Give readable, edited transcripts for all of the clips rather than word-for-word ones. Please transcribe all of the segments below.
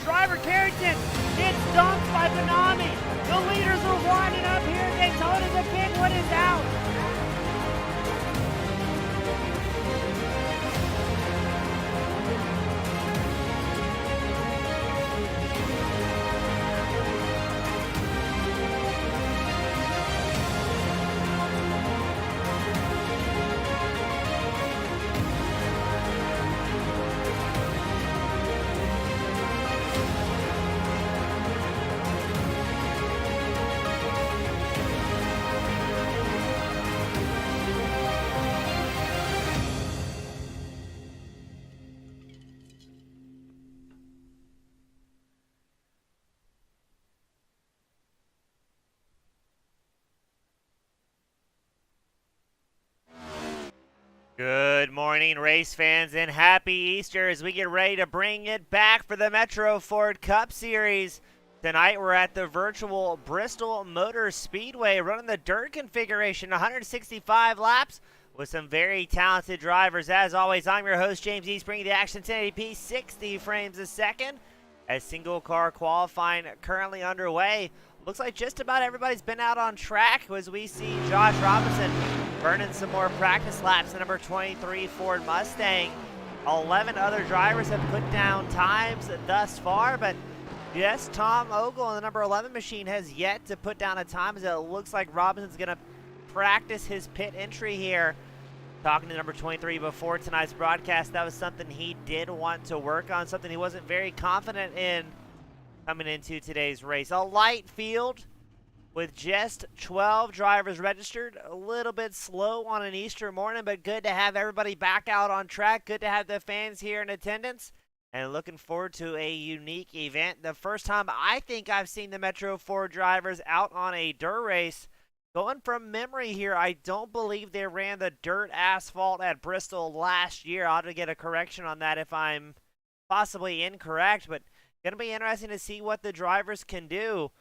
Driver Carrington gets dumped by Benami. The leaders are winding up here. Daytona. The big one is out. Good morning, race fans, and happy Easter as we get ready to bring it back for the Metro Ford Cup Series. Tonight we're at the virtual Bristol Motor Speedway running the dirt configuration, 165 laps with some very talented drivers. As always, I'm your host, James East, bringing the action 1080p, 60 frames a second. As single car qualifying currently underway. Looks like just about everybody's been out on track as we see Josh Robinson burning some more practice laps. The number 23 Ford Mustang. 11 other drivers have put down times thus far, but Yes, Tom Ogle in the number 11 machine has yet to put down a time, as it looks like Robinson's going to practice his pit entry here. Talking to number 23 before tonight's broadcast, that was something he did want to work on, something he wasn't very confident in coming into today's race. A light field with just 12 drivers registered. A little bit slow on an Easter morning, but good to have everybody back out on track. Good to have the fans here in attendance. And looking forward to a unique event. The first time I think I've seen the Metro 4 drivers out on a dirt race. Going from memory here, I don't believe they ran the dirt asphalt at Bristol last year. I ought to get a correction on that if I'm possibly incorrect. But going to be interesting to see what the drivers can do.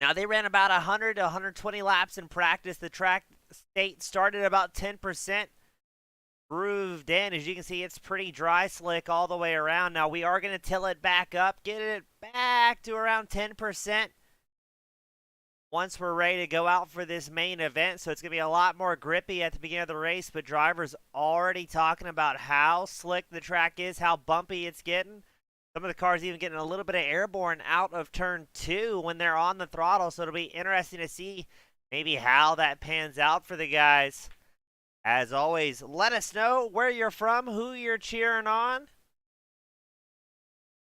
Now, they ran about 100 to 120 laps in practice. The track state started about 10%. Grooved in. As you can see, it's pretty dry slick all the way around. Now we are going to till it back up, get it back to around 10% once we're ready to go out for this main event. So it's going to be a lot more grippy at the beginning of the race, but drivers already talking about how slick the track is, how bumpy it's getting. Some of the cars even getting a little bit of airborne out of turn 2 when they're on the throttle. So it'll be interesting to see maybe how that pans out for the guys. As always, let us know where you're from, who you're cheering on,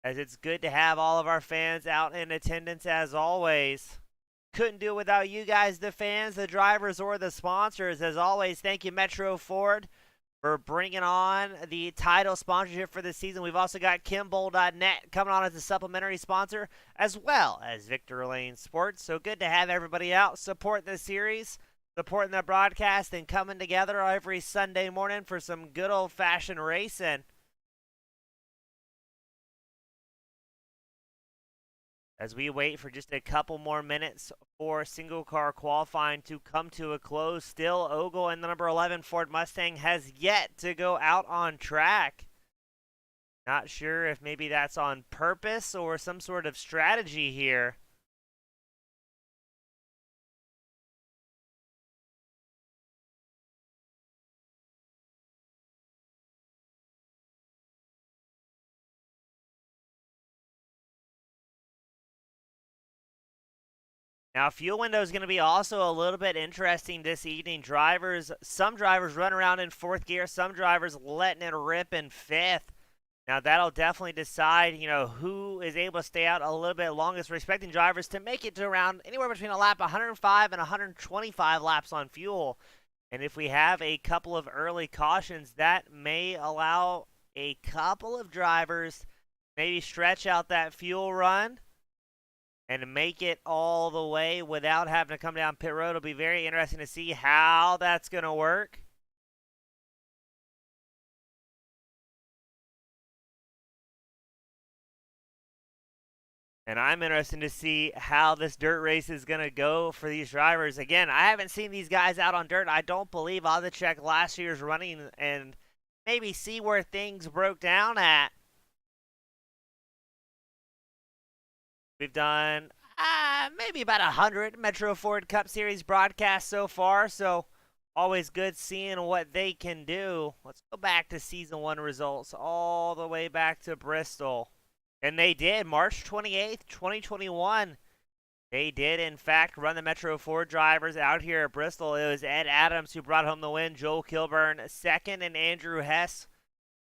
as it's good to have all of our fans out in attendance as always. Couldn't do it without you guys, the fans, the drivers, or the sponsors. As always, thank you, Metro Ford, for bringing on the title sponsorship for this season. We've also got Kimball.net coming on as a supplementary sponsor, as well as Victor Lane Sports. So good to have everybody out supporting the series, supporting the broadcast, and coming together every Sunday morning for some good old-fashioned racing. As we wait for just a couple more minutes for single-car qualifying to come to a close, still Ogle and the number 11 Ford Mustang has yet to go out on track. Not sure if maybe that's on purpose or some sort of strategy here. Now, fuel window is going to be also a little bit interesting this evening. Some drivers run around in 4th gear, some drivers letting it rip in 5th. Now, that'll definitely decide, who is able to stay out a little bit longest. We're expecting drivers to make it to around anywhere between a lap 105 and 125 laps on fuel. And if we have a couple of early cautions, that may allow a couple of drivers maybe stretch out that fuel run and make it all the way without having to come down pit road. It'll be very interesting to see how that's going to work. And I'm interested to see how this dirt race is going to go for these drivers. Again, I haven't seen these guys out on dirt. I don't believe. I'll have to check last year's running and maybe see where things broke down at. We've done maybe about 100 Metro Ford Cup Series broadcasts so far, so always good seeing what they can do. Let's go back to Season 1 results, all the way back to Bristol. And they did, March 28th, 2021. They did, in fact, run the Metro Ford drivers out here at Bristol. It was Ed Adams who brought home the win, Joel Kilburn second, and Andrew Hess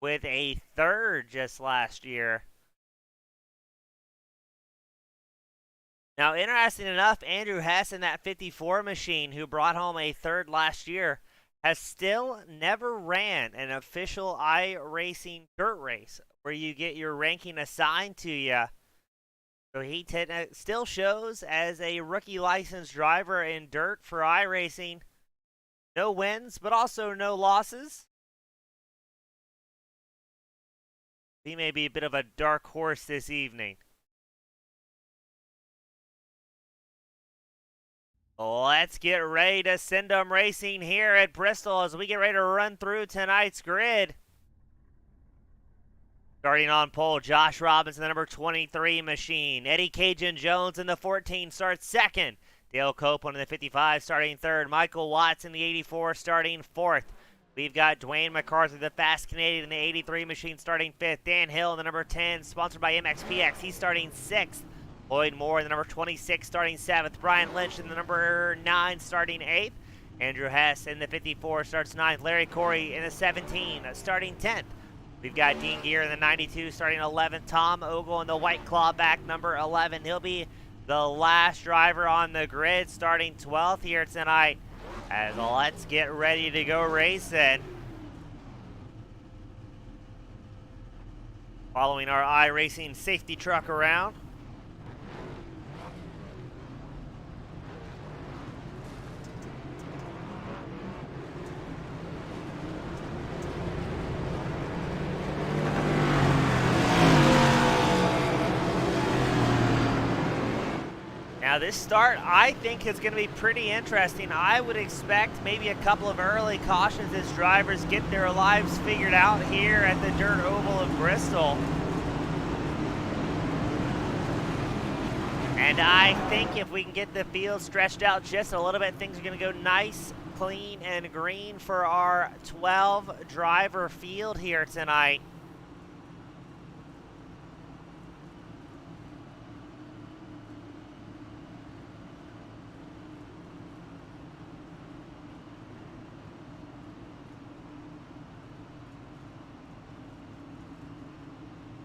with a third just last year. Now, interesting enough, Andrew Hess in that 54 machine, who brought home a third last year, has still never ran an official iRacing dirt race where you get your ranking assigned to you. So he still shows as a rookie licensed driver in dirt for iRacing. No wins, but also no losses. He may be a bit of a dark horse this evening. Let's get ready to send them racing here at Bristol as we get ready to run through tonight's grid. Starting on pole, Josh Robinson, the number 23 machine. Eddie Cajun Jones in the 14 starts second. Dale Copeland in the 55 starting third. Michael Watts in the 84 starting fourth. We've got Dwayne MacArthur, the fast Canadian in the 83 machine, starting 5th. Dan Hill in the number 10, sponsored by MXPX. He's starting 6th. Lloyd Moore in the number 26, starting 7th. Brian Lynch in the number 9, starting 8th. Andrew Hess in the 54 starts 9th. Larry Corey in the 17, starting 10th. We've got Dean Gear in the 92, starting 11th. Tom Ogle in the White Claw back, number 11. He'll be the last driver on the grid, starting 12th here tonight. As let's get ready to go racing. Following our iRacing safety truck around. Now this start, I think, is going to be pretty interesting. I would expect maybe a couple of early cautions as drivers get their lives figured out here at the dirt oval of Bristol. And I think if we can get the field stretched out just a little bit, things are going to go nice, clean, and green for our 12-driver field here tonight.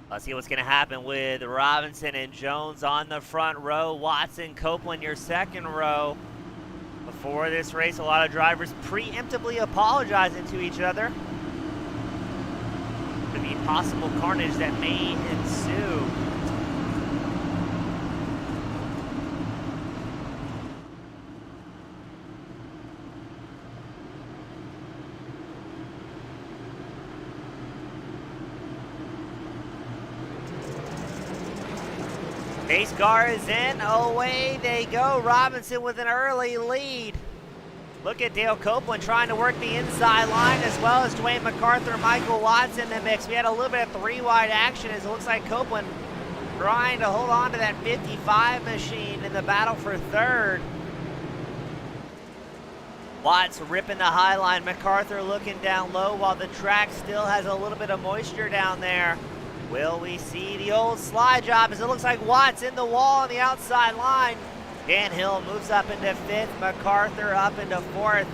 Let's see what's going to happen with Robinson and Jones on the front row. Watson, Copeland, your second row. Before this race, a lot of drivers preemptively apologizing to each other for the possible carnage that may ensue. Pace car is in, away they go. Robinson with an early lead. Look at Dale Copeland trying to work the inside line, as well as Dwayne MacArthur, Michael Watts in the mix. We had a little bit of three-wide action as it looks like Copeland trying to hold on to that 55 machine in the battle for third. Watts ripping the high line. MacArthur looking down low while the track still has a little bit of moisture down there. Will we see the old slide job as it looks like Watts in the wall on the outside line. Dan Hill moves up into 5th, MacArthur up into 4th.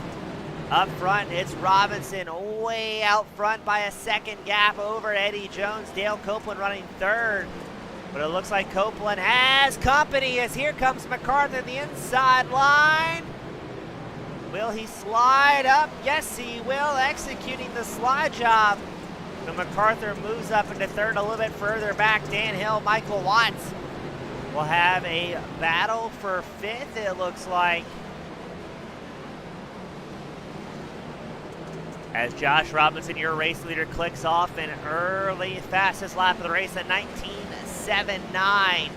Up front, it's Robinson way out front by a second gap over Eddie Jones. Dale Copeland running 3rd. But it looks like Copeland has company as here comes MacArthur the inside line. Will he slide up? Yes, he will, executing the slide job. So MacArthur moves up into 3rd, a little bit further back. Dan Hill, Michael Watts will have a battle for 5th, it looks like. As Josh Robinson, your race leader, clicks off an early fastest lap of the race at 19.79.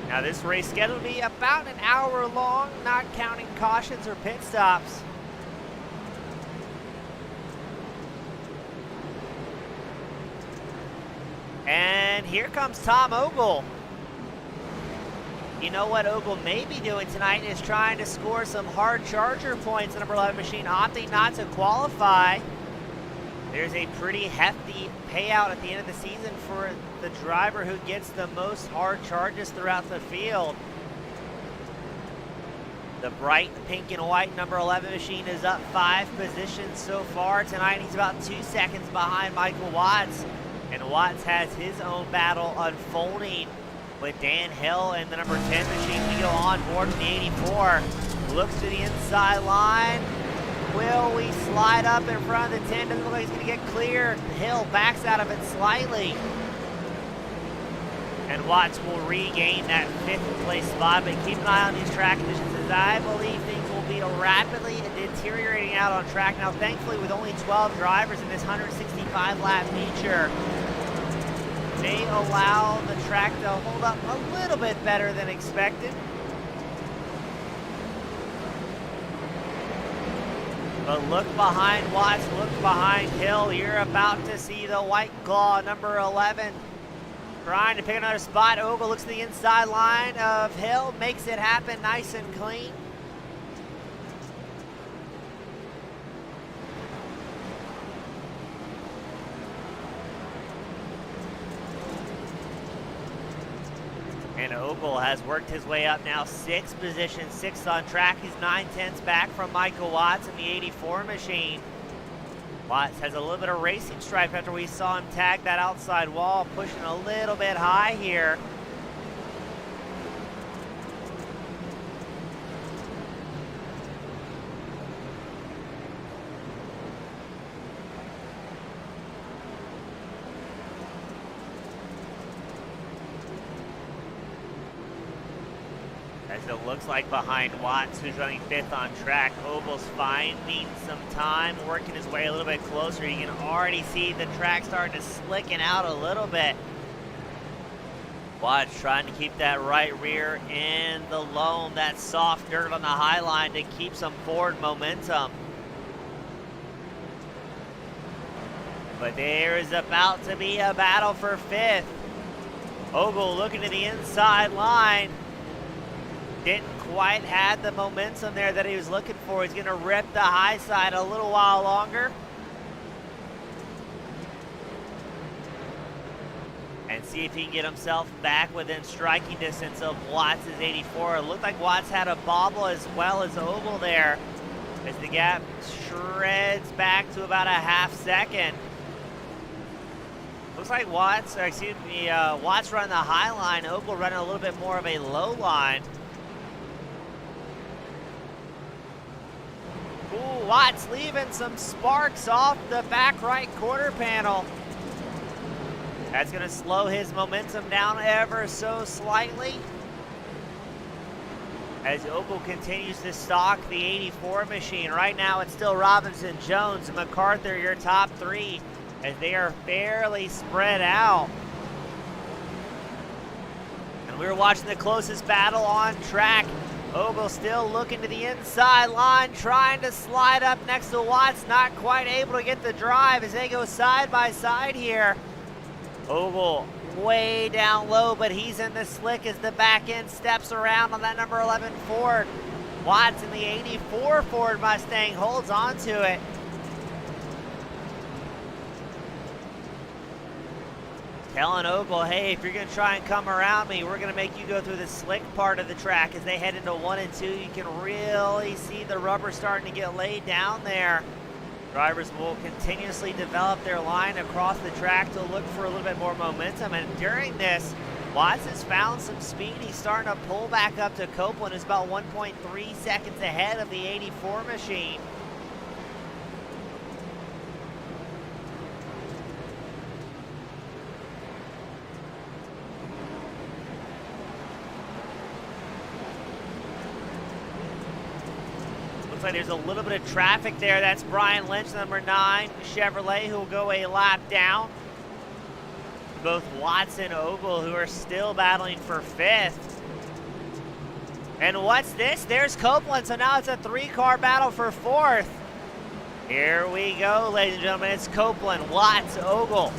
Now this race scheduled to be about an hour long, not counting cautions or pit stops. And here comes Tom Ogle. You know what Ogle may be doing tonight is trying to score some hard charger points in the number 11 machine, opting not to qualify. There's a pretty hefty payout at the end of the season for the driver who gets the most hard charges throughout the field. The bright pink and white number 11 machine is up 5 positions so far tonight. He's about 2 seconds behind Michael Watts. And Watts has his own battle unfolding with Dan Hill and the number 10 machine. We go on board with the 84. Looks to the inside line. Will we slide up in front of the 10? Doesn't look like he's going to get clear. Hill backs out of it slightly. And Watts will regain that 5th place spot. But keep an eye on these track conditions, as I believe things will be rapidly deteriorating out on track. Now, thankfully, with only 12 drivers in this 165-lap feature, may allow the track to hold up a little bit better than expected. But look behind Watts, look behind Hill. You're about to see the White Claw, number 11, Trying to pick another spot. Ogle looks to the inside line of Hill, makes it happen nice and clean. And Ogle has worked his way up now 6 positions, 6th on track. He's 9/10 back from Michael Watts in the 84 machine. Watts has a little bit of racing stripe after we saw him tag that outside wall, pushing a little bit high here. As it looks like behind Watts, who's running 5th on track, Ogle's finding some time, working his way a little bit closer. You can already see the track starting to slicken out a little bit. Watts trying to keep that right rear in the loam, that soft dirt on the high line to keep some forward momentum. But there is about to be a battle for 5th. Ogle looking to the inside line. Didn't quite have the momentum there that he was looking for. He's going to rip the high side a little while longer. And see if he can get himself back within striking distance of Watts' 84. It looked like Watts had a bobble as well as Ogle there, as the gap shreds back to about a half second. Looks like Watts running the high line, Ogle running a little bit more of a low line. Ooh, Watts leaving some sparks off the back right quarter panel. That's going to slow his momentum down ever so slightly. As Ogle continues to stalk the 84 machine. Right now it's still Robinson, Jones, and MacArthur, your top 3, as they are fairly spread out. And we're watching the closest battle on track. Ogle still looking to the inside line, trying to slide up next to Watts, not quite able to get the drive as they go side by side here. Ogle way down low, but he's in the slick as the back end steps around on that number 11 Ford. Watts in the 84 Ford Mustang holds on to it. Telling Ogle, hey, if you're going to try and come around me, we're going to make you go through the slick part of the track. As they head into 1 and 2, you can really see the rubber starting to get laid down there. Drivers will continuously develop their line across the track to look for a little bit more momentum. And during this, Watts has found some speed. He's starting to pull back up to Copeland, who's about 1.3 seconds ahead of the 84 machine. Looks like there's a little bit of traffic there. That's Brian Lynch, number 9 Chevrolet, who will go a lap down. Both Watts and Ogle, who are still battling for 5th. And what's this? There's Copeland, so now it's a 3-car battle for 4th. Here we go, ladies and gentlemen. It's Copeland, Watts, Ogle,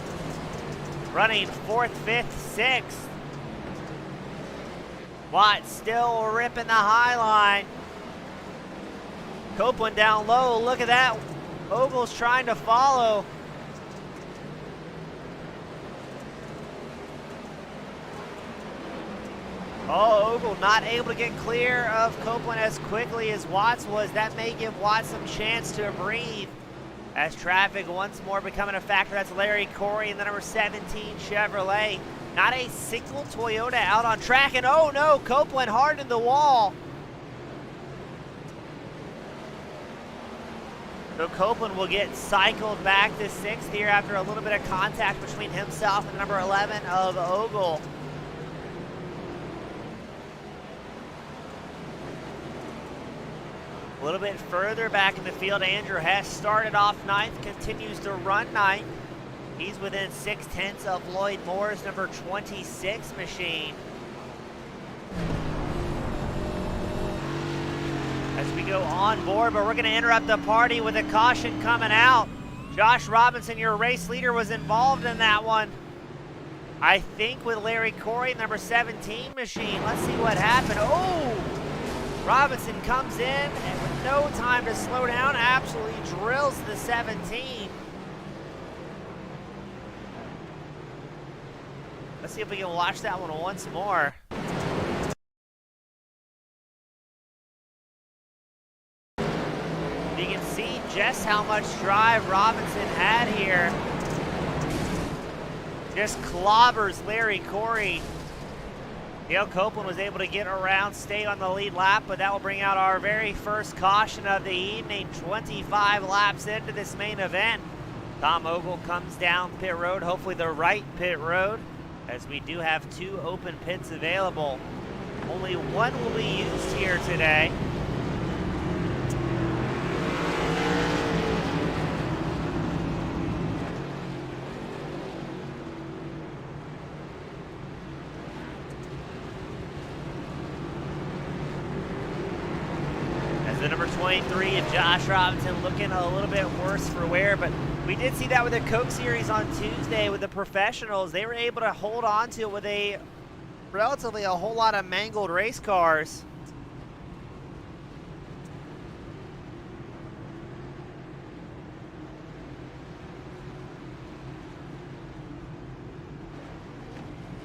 running 4th, 5th, 6th. Watts still ripping the high line. Copeland down low, look at that. Ogle's trying to follow. Oh, Ogle not able to get clear of Copeland as quickly as Watts was. That may give Watts some chance to breathe as traffic once more becoming a factor. That's Larry Corey in the number 17 Chevrolet. Not a single Toyota out on track, and oh no, Copeland hard in the wall. So Copeland will get cycled back to 6th here after a little bit of contact between himself and the number 11 of Ogle. A little bit further back in the field, Andrew Hess started off 9th, continues to run 9th. He's within 6/10 of Lloyd Moore's number 26 machine. As we go on board, but we're going to interrupt the party with a caution coming out. Josh Robinson, your race leader, was involved in that one. I think with Larry Corey, number 17 machine. Let's see what happened. Oh! Robinson comes in and with no time to slow down, absolutely drills the 17. Let's see if we can watch that one once more. You can see just how much drive Robinson had here. Just clobbers Larry Corey. Dale Copeland was able to get around, stay on the lead lap, but that will bring out our very first caution of the evening, 25 laps into this main event. Tom Ogle comes down pit road, hopefully the right pit road, as we do have 2 open pits available. Only one will be used here today. The number 23 of Josh Robinson looking a little bit worse for wear, but we did see that with the Coke Series on Tuesday with the professionals. They were able to hold on to it with a relatively a whole lot of mangled race cars.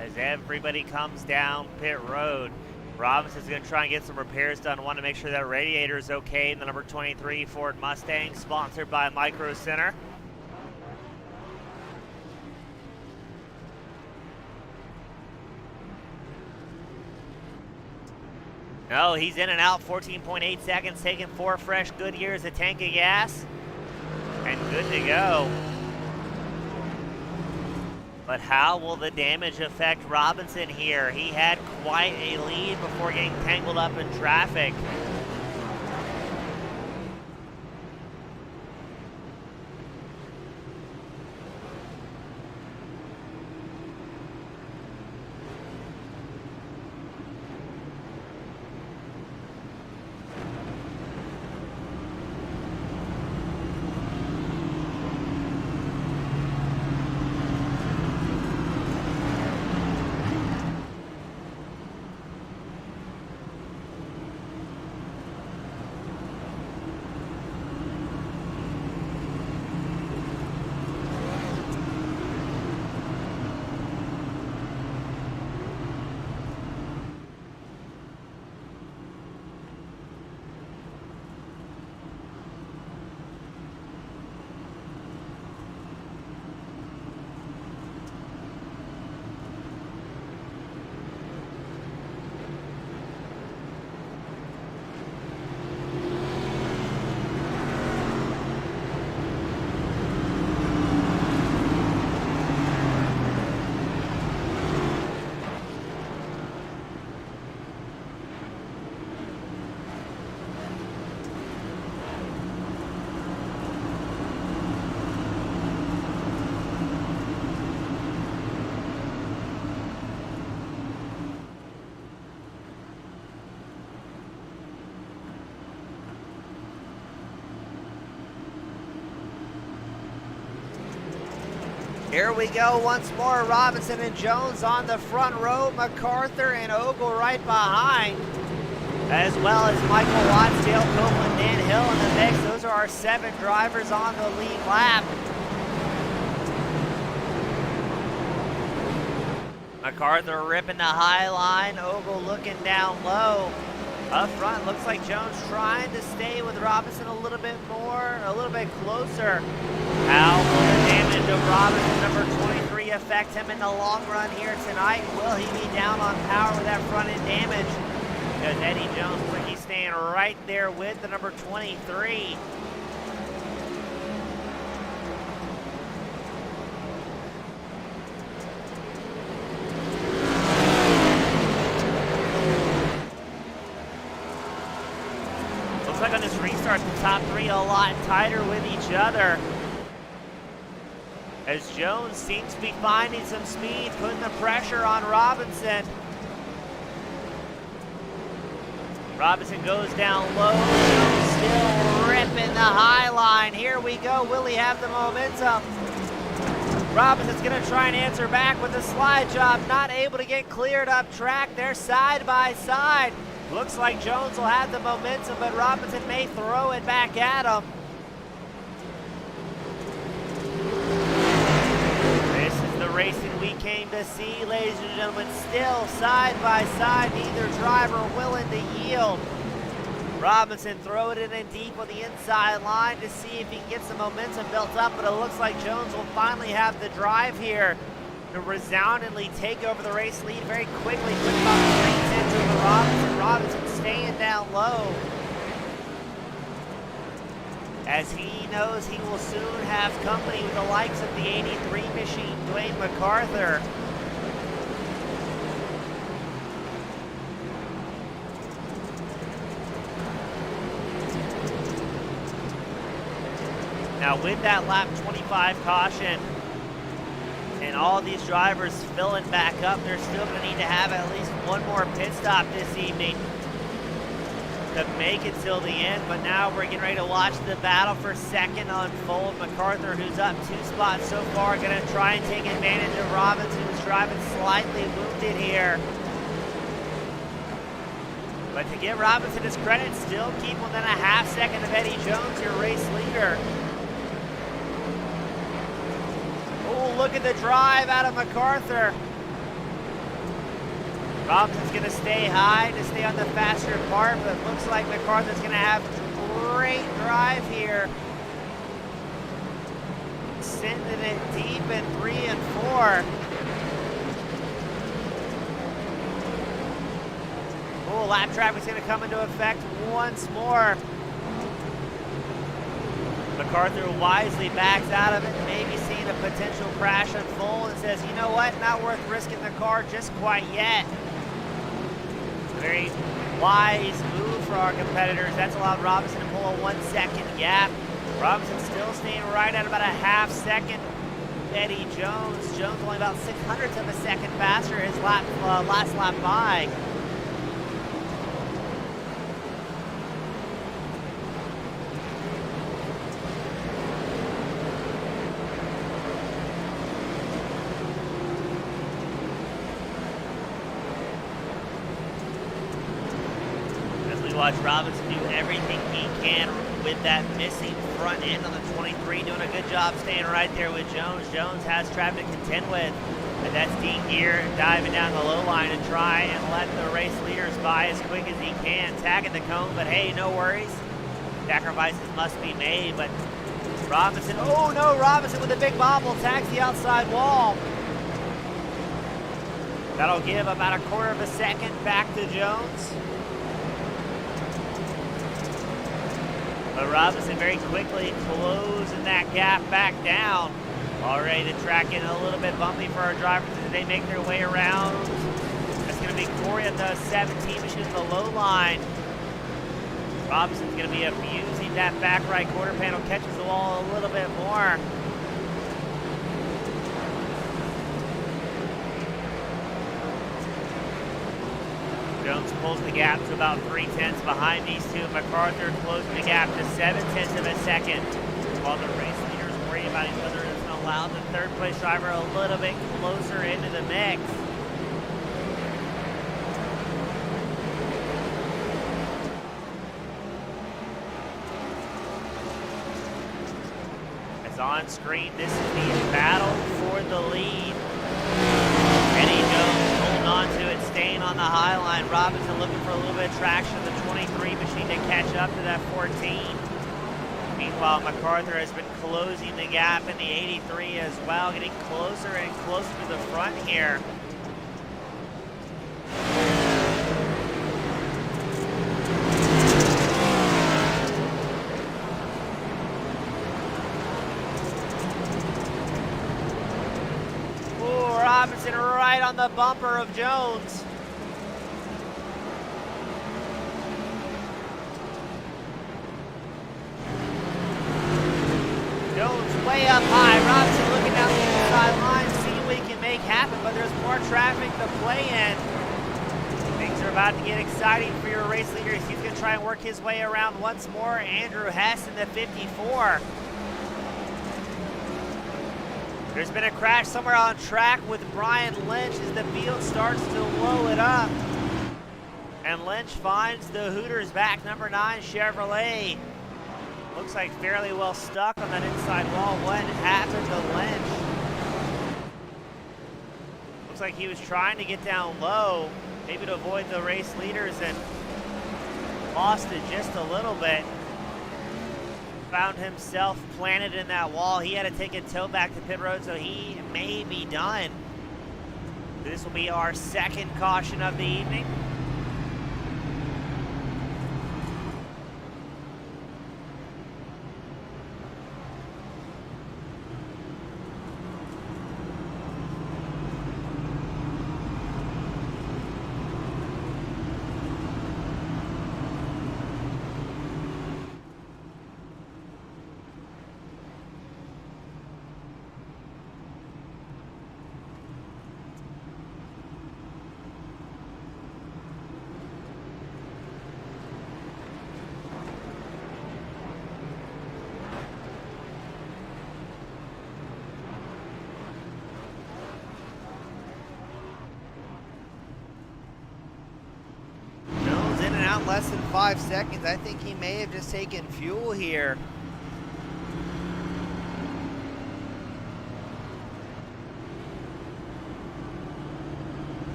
As everybody comes down pit road, Robinson's going to try and get some repairs done. Want to make sure that radiator is okay in the number 23 Ford Mustang, sponsored by Micro Center. No, he's in and out, 14.8 seconds, taking 4 fresh Goodyears, a tank of gas, and good to go. But how will the damage affect Robinson here? He had quite a lead before getting tangled up in traffic. Here we go once more. Robinson and Jones on the front row. MacArthur and Ogle right behind. As well as Michael Watts, Dale Copeland, Dan Hill in the mix. Those are our 7 drivers on the lead lap. MacArthur ripping the high line. Ogle looking down low. Up front, looks like Jones trying to stay with Robinson a little bit more, a little bit closer. How will the damage of Robinson, number 23, affect him in the long run here tonight? Will he be down on power with that front end damage? Because Eddie Jones looks like he's staying right there with the number 23. Looks like on this restart, the top 3 a lot tighter with each other. As Jones seems to be finding some speed, putting the pressure on Robinson. Robinson goes down low, Jones still ripping the high line. Here we go, will he have the momentum? Robinson's going to try and answer back with a slide job. Not able to get cleared up track. They're side by side. Looks like Jones will have the momentum, but Robinson may throw it back at him. This is the racing we came to see, ladies and gentlemen. Still side by side, neither driver willing to yield. Robinson throwing it in deep on the inside line to see if he can get some momentum built up, but it looks like Jones will finally have the drive here to resoundingly take over the race lead very quickly. Quick about 3 tenths over Robinson. Robinson staying down low, as he knows he will soon have company with the likes of the 83 machine, Dwayne MacArthur. Now with that lap 25 caution and all these drivers filling back up, they're still going to need to have at least one more pit stop this evening to make it till the end. But now we're getting ready to watch the battle for second unfold. MacArthur, who's up 2 spots so far, going to try and take advantage of Robinson, who's driving slightly wounded here. But to give Robinson his credit, still keep within a half second of Eddie Jones, your race leader. Oh, look at the drive out of MacArthur. Robinson's going to stay high to stay on the faster part, but it looks like MacArthur's going to have great drive here. Sending it deep in 3 and 4. Oh, lap traffic's going to come into effect once more. MacArthur wisely backs out of it, maybe seeing a potential crash unfold, and says, you know what, not worth risking the car just quite yet. A very wise move for our competitors. That's allowed Robinson to pull a 1 second gap. Robinson still staying right at about a half second. Eddie Jones. Jones only about 600ths of a second faster his last lap by. Watch Robinson do everything he can with that missing front end on the 23, doing a good job staying right there with Jones. Jones has traffic to contend with, and that's Dean Gear diving down the low line to try and let the race leaders by as quick as he can, tagging the cone, but hey, no worries. Sacrifices must be made, but Robinson, oh no, Robinson with a big bobble, tags the outside wall. That'll give about a quarter of a second back to Jones. But Robinson very quickly closing that gap back down. Already the track getting a little bit bumpy for our drivers as they make their way around. That's going to be Corey at the 17 machine at the low line. Robinson's going to be abusing that back right quarter panel, catches the wall a little bit more. Jones pulls the gap to about 3 tenths behind these two. MacArthur closing the gap to 7 tenths of a second. While the race leaders worry about each other, it's going to allow the third place driver a little bit closer into the mix. As on screen, this is the battle for the lead. Eddie Jones holding on to it, staying on the high line. Robinson looking for a little bit of traction. The 23 machine to catch up to that 14. Meanwhile, MacArthur has been closing the gap in the 83 as well, getting closer and closer to the front here. Robinson right on the bumper of Jones. Jones way up high. Robinson looking down the inside line, seeing what he can make happen, but there's more traffic to play in. Things are about to get exciting for your race leaders. He's going to try and work his way around once more. Andrew Hess in the 54. There's been a crash somewhere on track with Brian Lynch as the field starts to low it up. And Lynch finds the Hooters back, number 9 Chevrolet. Looks like fairly well stuck on that inside wall. What happened to Lynch? Looks like he was trying to get down low, maybe to avoid the race leaders, and lost it just a little bit. Found himself planted in that wall. He had to take a tow back to pit road, so he may be done. This will be our second caution of the evening. Less than 5 seconds. I think he may have just taken fuel here.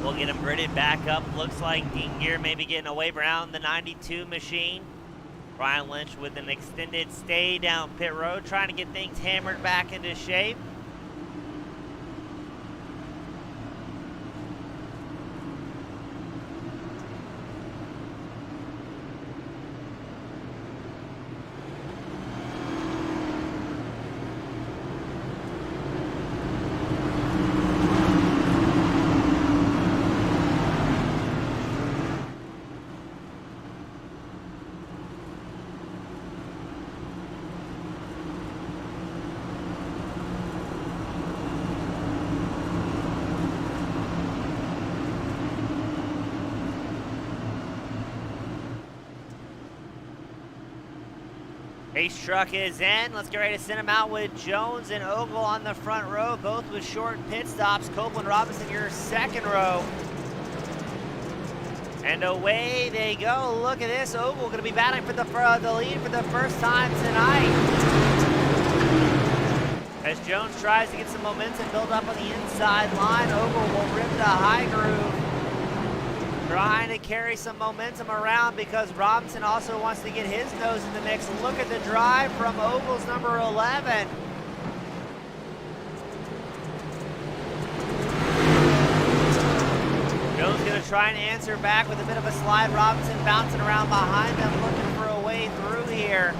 We'll get him gridded back up. Looks like Dean Gear maybe getting away around the 92 machine. Brian Lynch with an extended stay down pit road, trying to get things hammered back into shape. Race truck is in. Let's get ready to send him out with Jones and Ogle on the front row, both with short pit stops. Copeland, Robinson, your second row. And away they go. Look at this. Ogle going to be battling for the lead for the first time tonight. As Jones tries to get some momentum build up on the inside line, Ogle will rip the high groove. Trying to carry some momentum around because Robinson also wants to get his nose in the mix. Look at the drive from Ogle's number 11. Jones going to try and answer back with a bit of a slide. Robinson bouncing around behind them, looking for a way through here.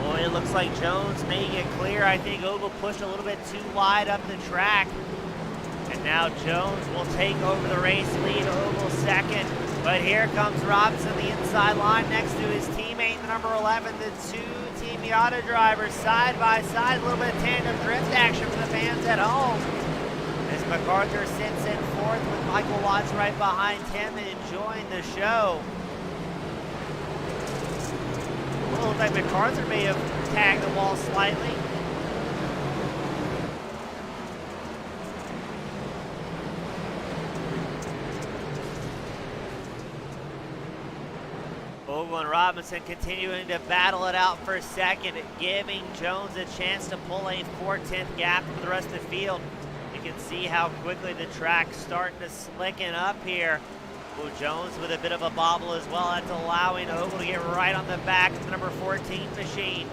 Boy, it looks like Jones may get clear. I think Ogle pushed a little bit too wide up the track. And Now Jones will take over the race lead, Ogle second. But here comes Robinson, the inside line next to his teammate, the number 11. The two Team Miata drivers side by side. A little bit of tandem drift action for the fans at home. As MacArthur sits in fourth with Michael Watts right behind him and enjoying the show. Well, it looks like MacArthur may have tagged the wall slightly. Ogle and Robinson continuing to battle it out for second, giving Jones a chance to pull a 4/10 gap for the rest of the field. You can see how quickly the track's starting to slicken up here. Ooh, Jones with a bit of a bobble as well. That's allowing Ogle to get right on the back of the number 14 machine.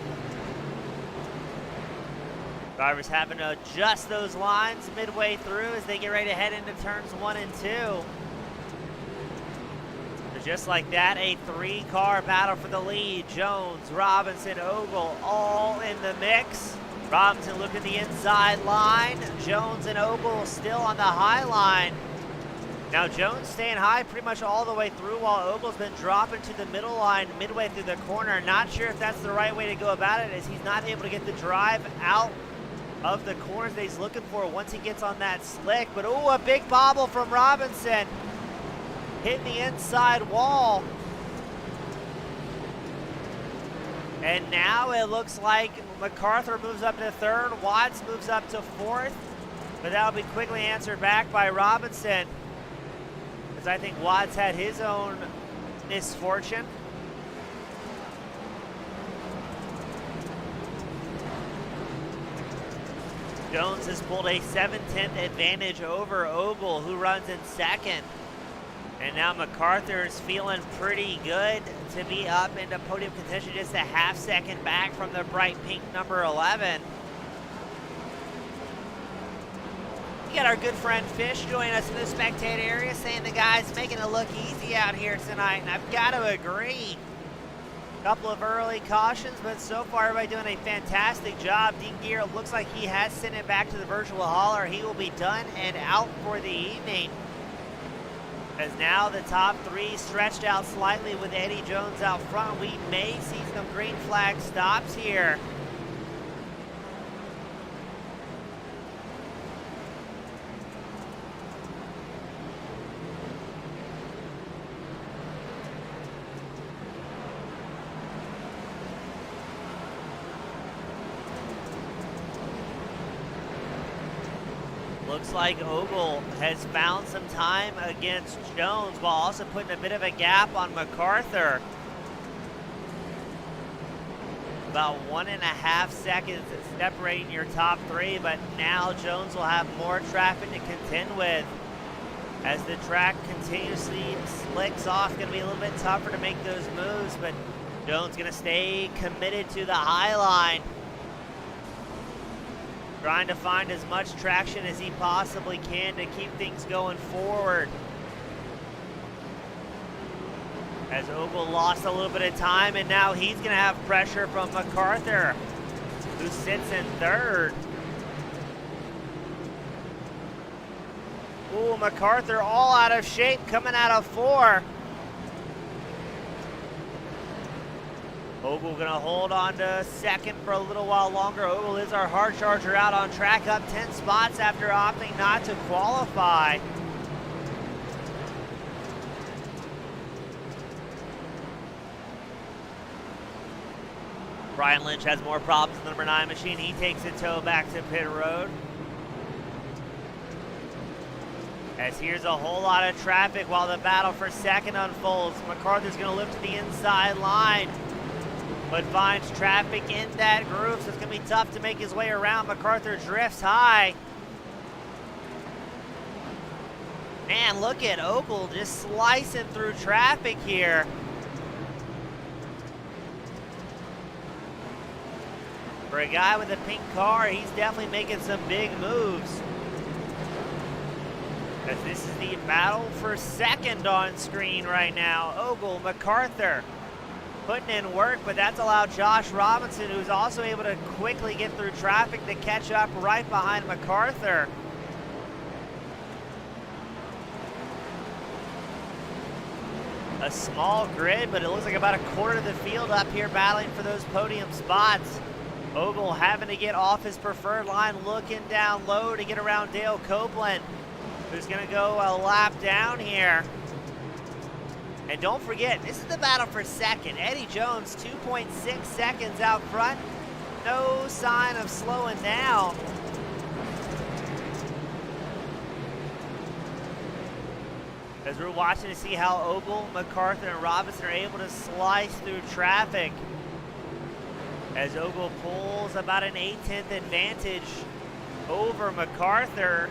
Drivers having to adjust those lines midway through as they get ready to head into turns 1 and 2. Just like that, a 3-car battle for the lead. Jones, Robinson, Ogle, all in the mix. Robinson looking the inside line. Jones and Ogle still on the high line. Now Jones staying high pretty much all the way through while Ogle's been dropping to the middle line midway through the corner. Not sure if that's the right way to go about it, as he's not able to get the drive out of the corners that he's looking for once he gets on that slick. But ooh, a big bobble from Robinson. Hitting the inside wall. And now it looks like MacArthur moves up to third, Watts moves up to fourth, but that'll be quickly answered back by Robinson, because I think Watts had his own misfortune. Jones has pulled a 7/10 advantage over Ogle, who runs in second. And now MacArthur is feeling pretty good to be up into podium contention, just a half-second back from the bright pink number 11. We got our good friend Fish joining us in the spectator area, saying the guy's making it look easy out here tonight, and I've got to agree. A couple of early cautions, but so far everybody doing a fantastic job. Dean Gear looks like he has sent it back to the virtual hauler. He will be done and out for the evening. As now the top three stretched out slightly with Eddie Jones out front. We may see some green flag stops here. Looks like Ogle has found some time against Jones while also putting a bit of a gap on MacArthur. About 1.5 seconds separating your top three, but now Jones will have more traffic to contend with. As the track continuously slicks off, it's going to be a little bit tougher to make those moves, but Jones going to stay committed to the high line. Trying to find as much traction as he possibly can to keep things going forward. As Ogle lost a little bit of time, and now he's going to have pressure from MacArthur, who sits in third. Ooh, MacArthur all out of shape, coming out of 4. Ogle gonna hold on to second for a little while longer. Ogle is our hard charger out on track, up 10 spots after opting not to qualify. Brian Lynch has more problems with the number 9 machine. He takes a tow back to pit road. As here's a whole lot of traffic while the battle for second unfolds. MacArthur's gonna lift to the inside line, but finds traffic in that groove, so it's going to be tough to make his way around. MacArthur drifts high. Man, look at Ogle just slicing through traffic here. For a guy with a pink car, he's definitely making some big moves. As this is the battle for second on screen right now. Ogle, MacArthur putting in work, but that's allowed Josh Robinson, who's also able to quickly get through traffic, to catch up right behind MacArthur. a small grid, but it looks like about a quarter of the field up here battling for those podium spots. Ogle having to get off his preferred line, looking down low to get around Dale Copeland, who's going to go a lap down here. And don't forget, this is the battle for second. Eddie Jones, 2.6 seconds out front. No sign of slowing down. As we're watching to see how Ogle, MacArthur, and Robinson are able to slice through traffic. As Ogle pulls about an 8/10 advantage over MacArthur,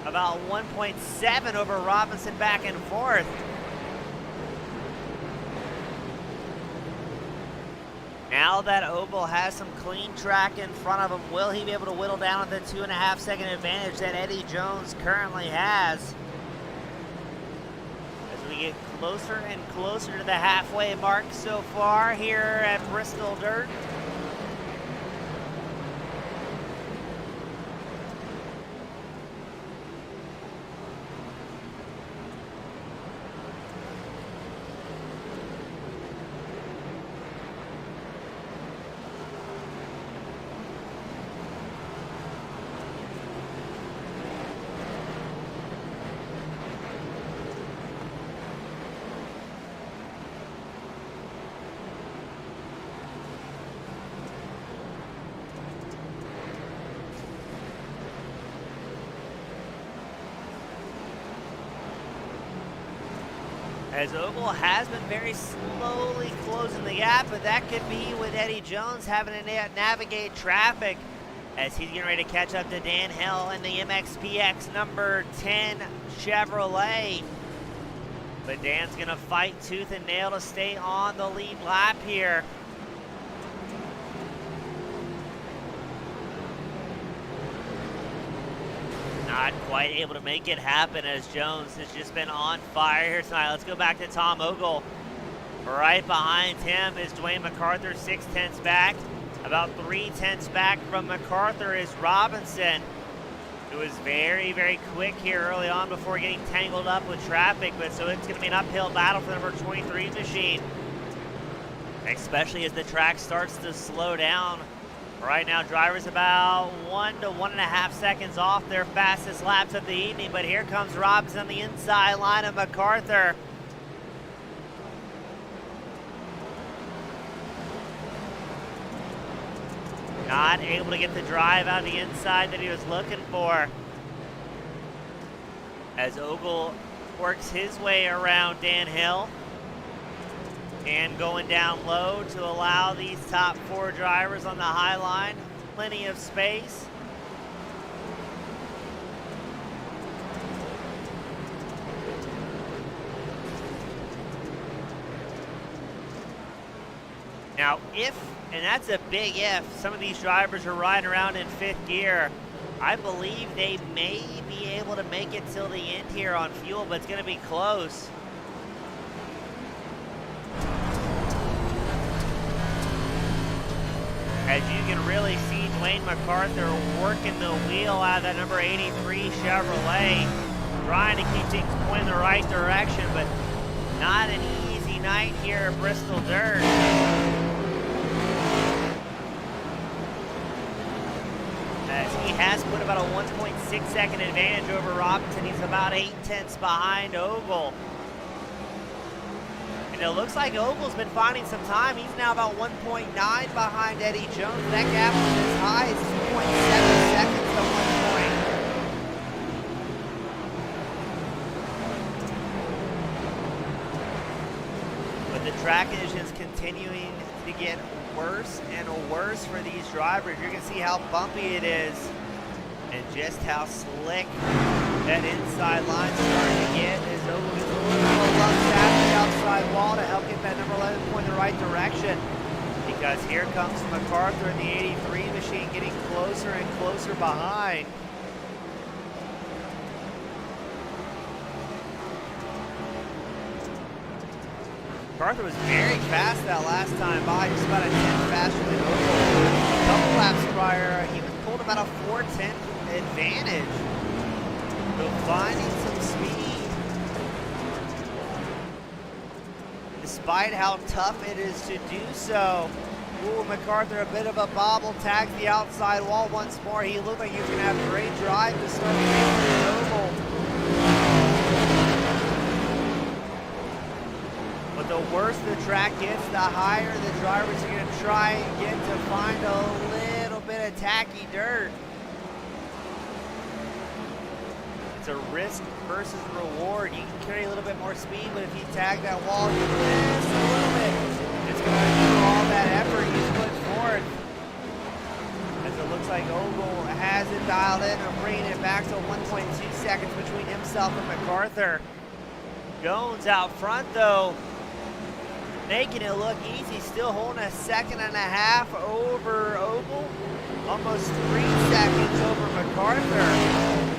about 1.7 over Robinson back and forth. Now that Ogle has some clean track in front of him, will he be able to whittle down the 2.5 second advantage that Eddie Jones currently has? As we get closer and closer to the halfway mark so far here at Bristol Dirt. As Ogle has been very slowly closing the gap, but that could be with Eddie Jones having to navigate traffic as he's getting ready to catch up to Dan Hill in the MXPX number 10 Chevrolet. But Dan's gonna fight tooth and nail to stay on the lead lap here. Not quite able to make it happen as Jones has just been on fire here tonight. Let's go back to Tom Ogle. Right behind him is Dwayne MacArthur, 6/10 back. About 3/10 back from MacArthur is Robinson, who was very, very quick here early on before getting tangled up with traffic. But so it's going to be an uphill battle for the number 23 machine, especially as the track starts to slow down. Right now, drivers about 1 to 1.5 seconds off their fastest laps of the evening, but here comes Robinson on the inside line of MacArthur. Not able to get the drive out of the inside that he was looking for. As Ogle works his way around Dan Hill. And going down low to allow these top 4 drivers on the high line plenty of space. Now if, and that's a big if, some of these drivers are riding around in 5th gear, I believe they may be able to make it till the end here on fuel, but it's going to be close. As you can really see Dwayne MacArthur working the wheel out of that number 83 Chevrolet, trying to keep things going in the right direction, but not an easy night here at Bristol Dirt. As he has put about a 1.6 second advantage over Robinson. He's about 8/10 behind Ogle. It looks like Ogle's been finding some time. He's now about 1.9 behind Eddie Jones. That gap was as high as 2.7 seconds at one point. But the track conditions continuing to get worse and worse for these drivers. You're going to see how bumpy it is and just how slick that inside line's starting to get as Ogle gets a little lumped at the outside wall to help get that number 11 point in the right direction. Because here comes MacArthur in the 83 machine getting closer and closer behind. MacArthur was very fast that last time by, just about a 10 faster than Ogle. A couple laps prior, he was pulled about a 4:10 advantage. So finding some speed. despite how tough it is to do so. Ooh, MacArthur, a bit of a bobble, tags the outside wall once more. He looked like he was going to have great drive to start the oval. But the worse the track gets, the higher the drivers are going to try and get to find a little bit of tacky dirt. It's a risk versus reward. You can carry a little bit more speed, but if you tag that wall just a little bit, it's going to do all that effort he's put forth. As it looks like Ogle has it dialed in and bringing it back to 1.2 seconds between himself and MacArthur. Jones out front though, making it look easy, still holding a 1.5 seconds over Ogle, almost 3 seconds over MacArthur.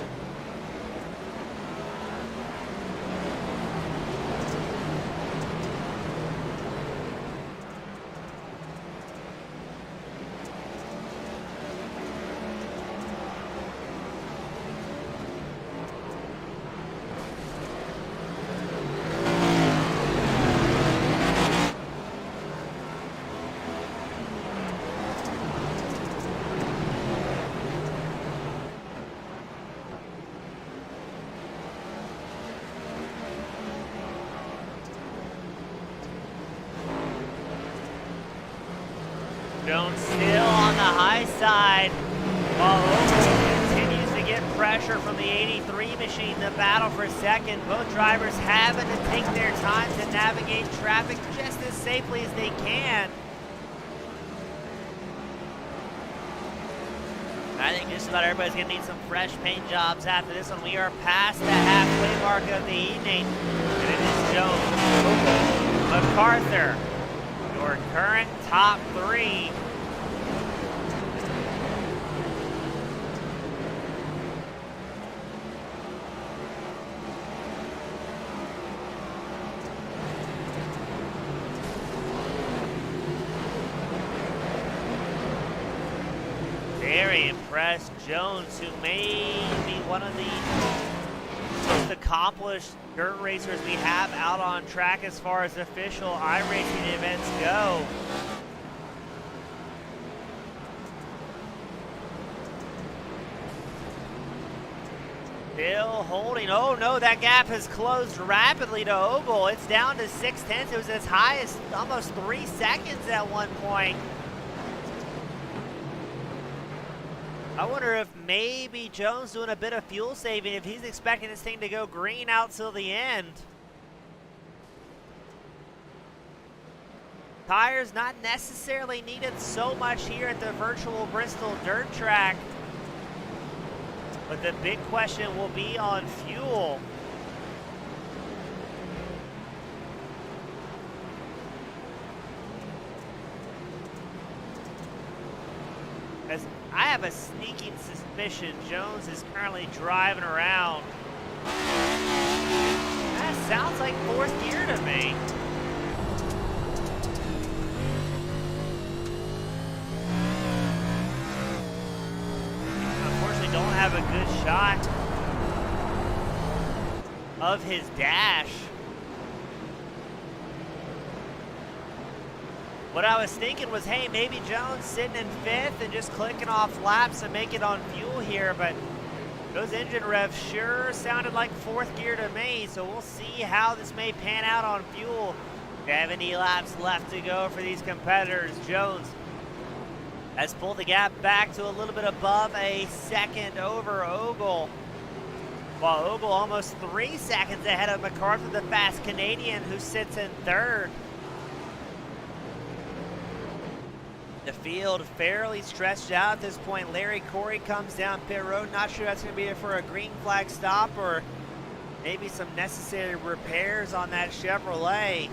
Jones still on the high side, while Ogle continues to get pressure from the 83 machine. The battle for second, both drivers having to take their time to navigate traffic just as safely as they can. I think just about everybody's going to need some fresh paint jobs after this one. We are past the halfway mark of the evening, and it is Jones, Ogle, MacArthur, your current top three. Very impressed Jones, who may be one of the most accomplished dirt racers we have out on track as far as official iRacing events go. Still holding. Oh no, that gap has closed rapidly to Ogle. It's down to 0.6. It was as high as almost 3 seconds at one point. I wonder if maybe Jones doing a bit of fuel saving, if he's expecting this thing to go green out till the end. Tires not necessarily needed so much here at the virtual Bristol dirt track. But the big question will be on fuel. As I have a sneaking suspicion Jones is currently driving around. That sounds like fourth gear to me. Unfortunately, don't have a good shot of his dash. What I was thinking was, hey, maybe Jones sitting in fifth and just clicking off laps and make it on fuel here, but those engine revs sure sounded like fourth gear to me, so we'll see how this may pan out on fuel. 70 laps left to go for these competitors. Jones has pulled the gap back to a little bit above a second over Ogle, while Ogle almost 3 seconds ahead of MacArthur, the fast Canadian, who sits in third. The field fairly stretched out at this point. Larry Corey comes down pit road. Not sure that's going to be for a green flag stop or maybe some necessary repairs on that Chevrolet.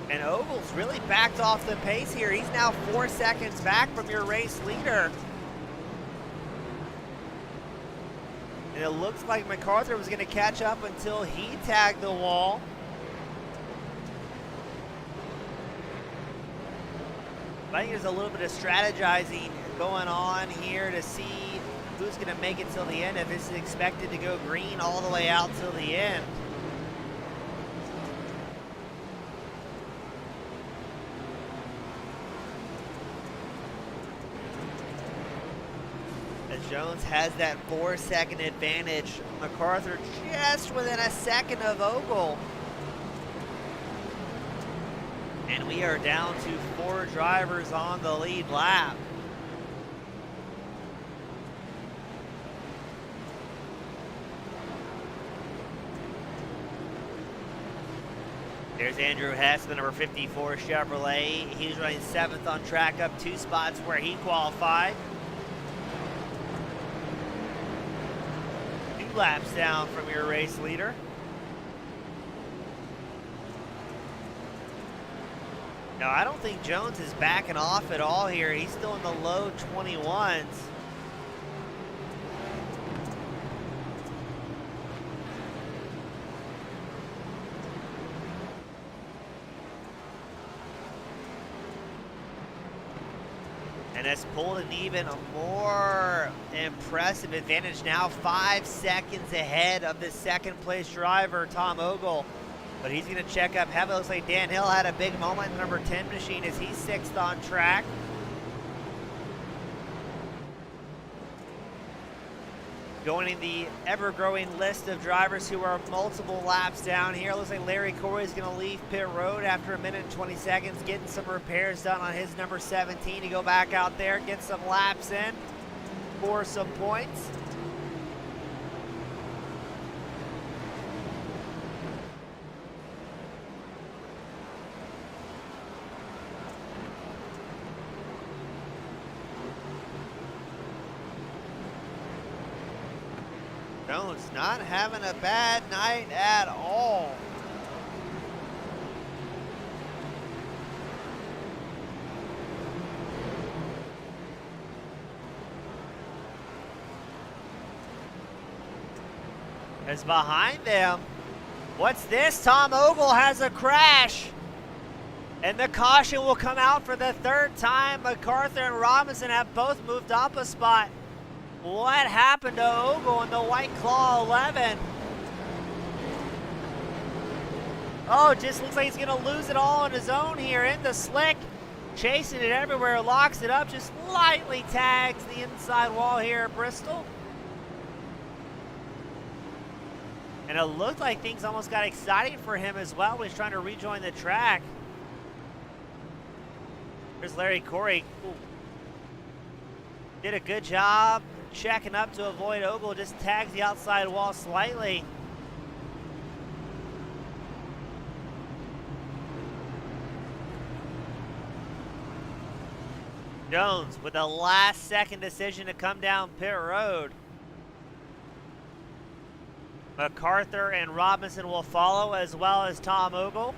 And Ogle's really backed off the pace here. He's now 4 seconds back from your race leader. And it looks like MacArthur was going to catch up until he tagged the wall. I think there's a little bit of strategizing going on here to see who's going to make it till the end if this is expected to go green all the way out till the end. As Jones has that 4-second advantage, MacArthur just within a second of Ogle. And we are down to 4 drivers on the lead lap. There's Andrew Hess, the number 54 Chevrolet. He's running 7th on track, up 2 spots where he qualified. 2 laps down from your race leader. No, I don't think Jones is backing off at all here. He's still in the low 21s. And has pulled an even more impressive advantage now, 5 seconds ahead of the second place driver, Tom Ogle. But he's going to check up heavily. Looks like Dan Hill had a big moment in the number 10 machine as he's 6th on track. Joining the ever-growing list of drivers who are multiple laps down here. Looks like Larry Corey's going to leave pit road after 1 minute and 20 seconds, getting some repairs done on his number 17 to go back out there, get some laps in for some points. Jones not having a bad night at all. As behind them, what's this? Tom Ogle has a crash. And the caution will come out for the 3rd time. MacArthur and Robinson have both moved up a spot. What happened to Ogle in the White Claw 11? Oh, just looks like he's going to lose it all on his own here in the slick. Chasing it everywhere, locks it up, just lightly tags the inside wall here at Bristol. And it looked like things almost got exciting for him as well when he's trying to rejoin the track. There's Larry Corey. Ooh. Did a good job checking up to avoid Ogle, just tags the outside wall slightly. Jones with a last-second decision to come down pit road. MacArthur and Robinson will follow, as well as Tom Ogle.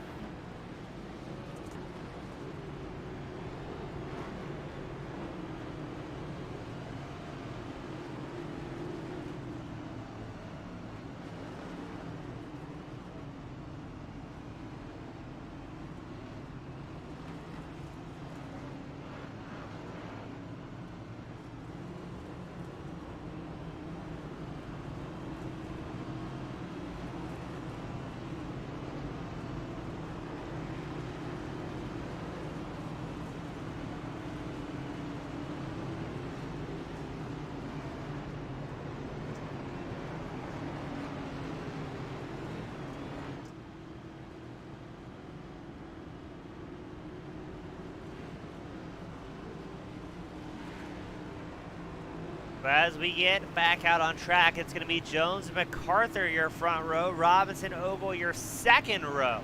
But as we get back out on track, it's going to be Jones and MacArthur your front row, Robinson, Ogle your second row.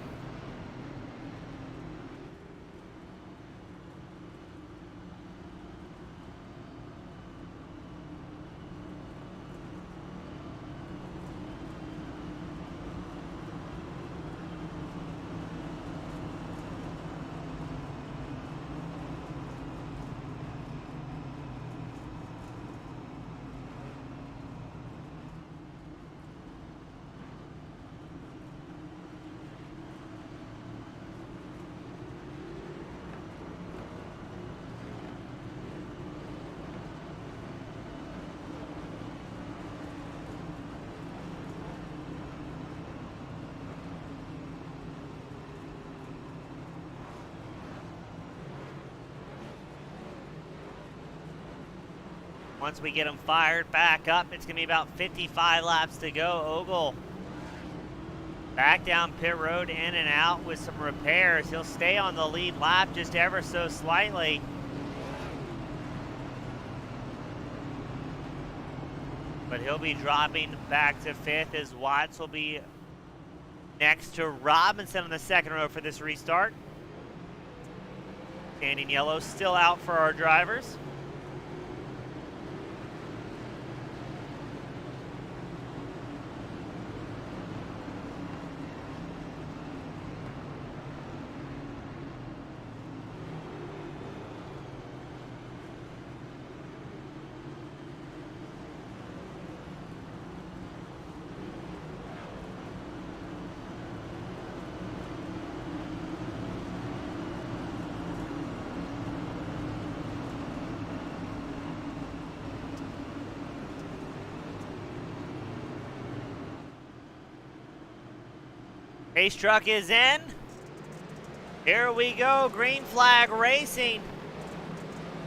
Once we get him fired back up, it's going to be about 55 laps to go. Ogle back down pit road, in and out with some repairs. He'll stay on the lead lap just ever so slightly. But he'll be dropping back to 5th as Watts will be next to Robinson on the second row for this restart. Standing yellow still out for our drivers. Race truck is in. Here we go, green flag racing.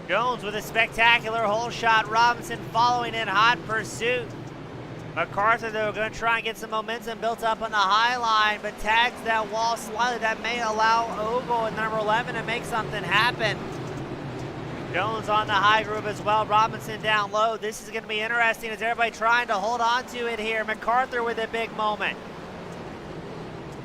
Jones with a spectacular hole shot. Robinson following in hot pursuit. MacArthur, though, going to try and get some momentum built up on the high line, but tags that wall slightly. That may allow Ogle in number 11 to make something happen. Jones on the high groove as well. Robinson down low. This is going to be interesting as everybody trying to hold on to it here. MacArthur with a big moment.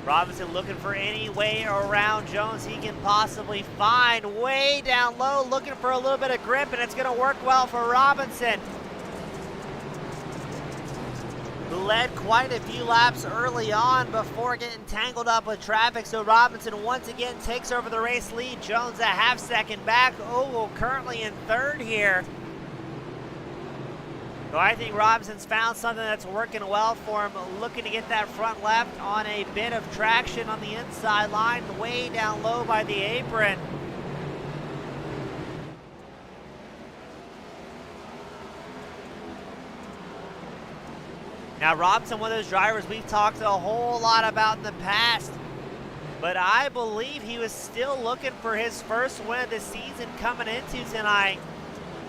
Robinson looking for any way around Jones he can possibly find. Way down low, looking for a little bit of grip, and it's going to work well for Robinson. Led quite a few laps early on before getting tangled up with traffic, so Robinson once again takes over the race lead. Jones a half second back. Ogle currently in 3rd here. So I think Robinson's found something that's working well for him, looking to get that front left on a bit of traction on the inside line, way down low by the apron. Now Robinson, one of those drivers we've talked a whole lot about in the past, but I believe he was still looking for his first win of the season coming into tonight.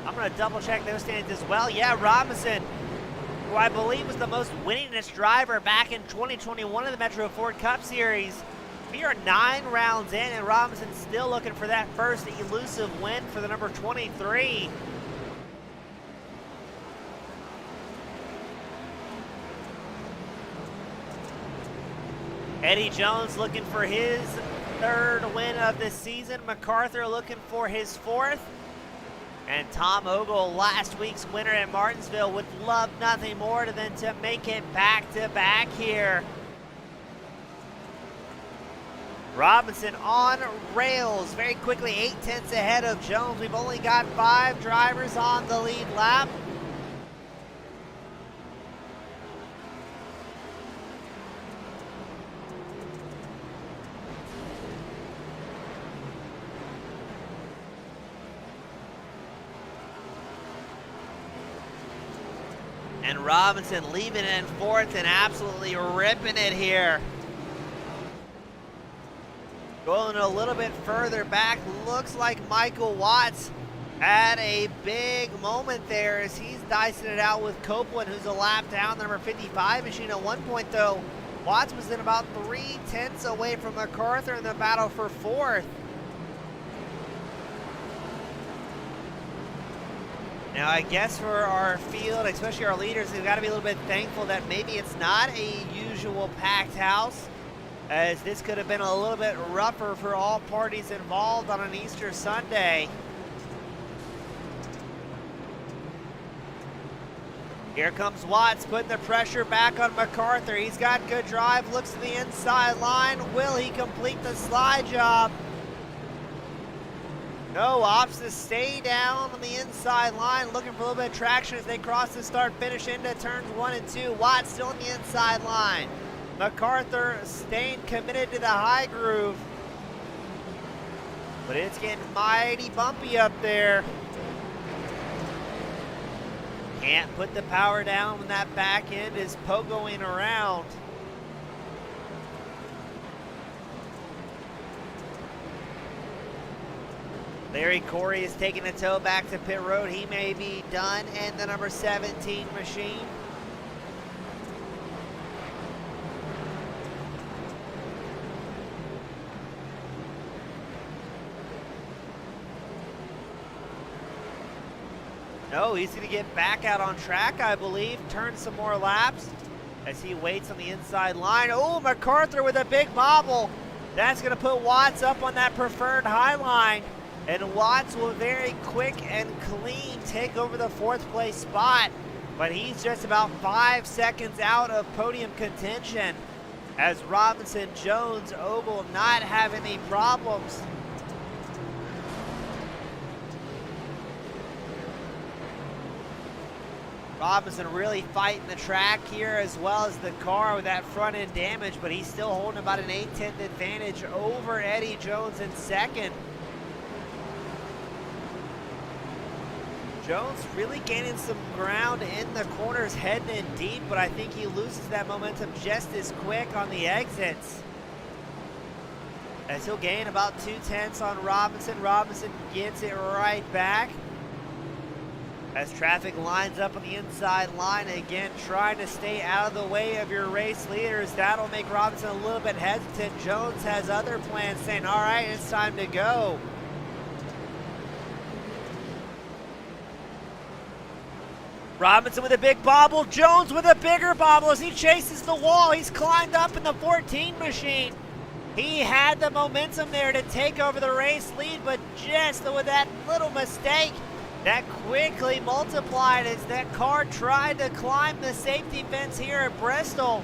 I'm going to double check those standings as well. Yeah, Robinson, who I believe was the most winningest driver back in 2021 in the Metro Ford Cup Series. We are 9 rounds in, and Robinson's still looking for that first elusive win for the number 23. Eddie Jones looking for his 3rd win of the season. MacArthur looking for his 4th. And Tom Ogle, last week's winner at Martinsville, would love nothing more than to make it back-to-back here. Robinson on rails very quickly, 0.8 ahead of Jones. We've only got 5 drivers on the lead lap. And Robinson leaving it in 4th and absolutely ripping it here. Going a little bit further back, looks like Michael Watts had a big moment there as he's dicing it out with Copeland, who's a lap down, number 55 machine. At one point, though, Watts was in about 3/10 away from MacArthur in the battle for 4th. Now, I guess for our field, especially our leaders, we've got to be a little bit thankful that maybe it's not a usual packed house, as this could have been a little bit rougher for all parties involved on an Easter Sunday. Here comes Watts putting the pressure back on MacArthur. He's got good drive, looks to the inside line. Will he complete the slide job? No, opts to stay down on the inside line, looking for a little bit of traction as they cross the start-finish into turns 1 and 2. Watts still on the inside line. MacArthur staying committed to the high groove. But it's getting mighty bumpy up there. Can't put the power down when that back end is pogoing around. Larry Corey is taking the tow back to pit road. He may be done in the number 17 machine. No, he's going to get back out on track, I believe. Turn some more laps as he waits on the inside line. Oh, MacArthur with a big bobble. That's going to put Watts up on that preferred high line. And Watts will very quick and clean take over the 4th place spot. But he's just about 5 seconds out of podium contention as Robinson, Jones, Ogle not having any problems. Robinson really fighting the track here as well as the car with that front end damage, but he's still holding about an 8/10 advantage over Eddie Jones in second. Jones really gaining some ground in the corners, heading in deep, but I think he loses that momentum just as quick on the exits. As he'll gain about 2/10 on Robinson. Robinson gets it right back. As traffic lines up on the inside line, again, trying to stay out of the way of your race leaders. That'll make Robinson a little bit hesitant. Jones has other plans, saying, all right, it's time to go. Robinson with a big bobble. Jones with a bigger bobble as he chases the wall. He's climbed up in the 14 machine. He had the momentum there to take over the race lead, but just with that little mistake, that quickly multiplied as that car tried to climb the safety fence here at Bristol.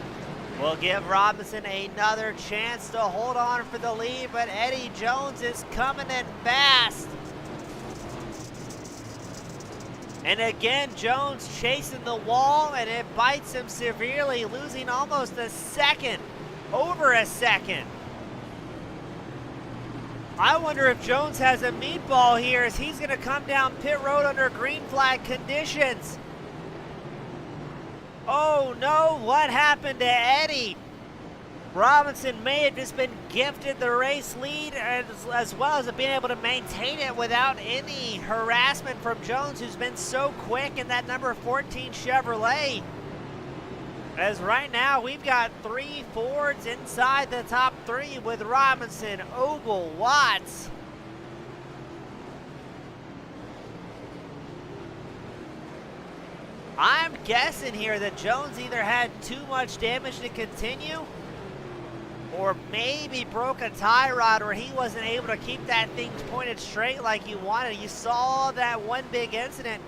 Will give Robinson another chance to hold on for the lead, but Eddie Jones is coming in fast. And again, Jones chasing the wall, and it bites him severely, losing almost a second, over a second. I wonder if Jones has a meatball here as he's going to come down pit road under green flag conditions. Oh no, what happened to Eddie? Robinson may have just been gifted the race lead as well as being able to maintain it without any harassment from Jones, who's been so quick in that number 14 Chevrolet. As right now, we've got 3 Fords inside the top 3 with Robinson, Ogle, Watts. I'm guessing here that Jones either had too much damage to continue or maybe broke a tie rod where he wasn't able to keep that thing pointed straight like you wanted. You saw that one big incident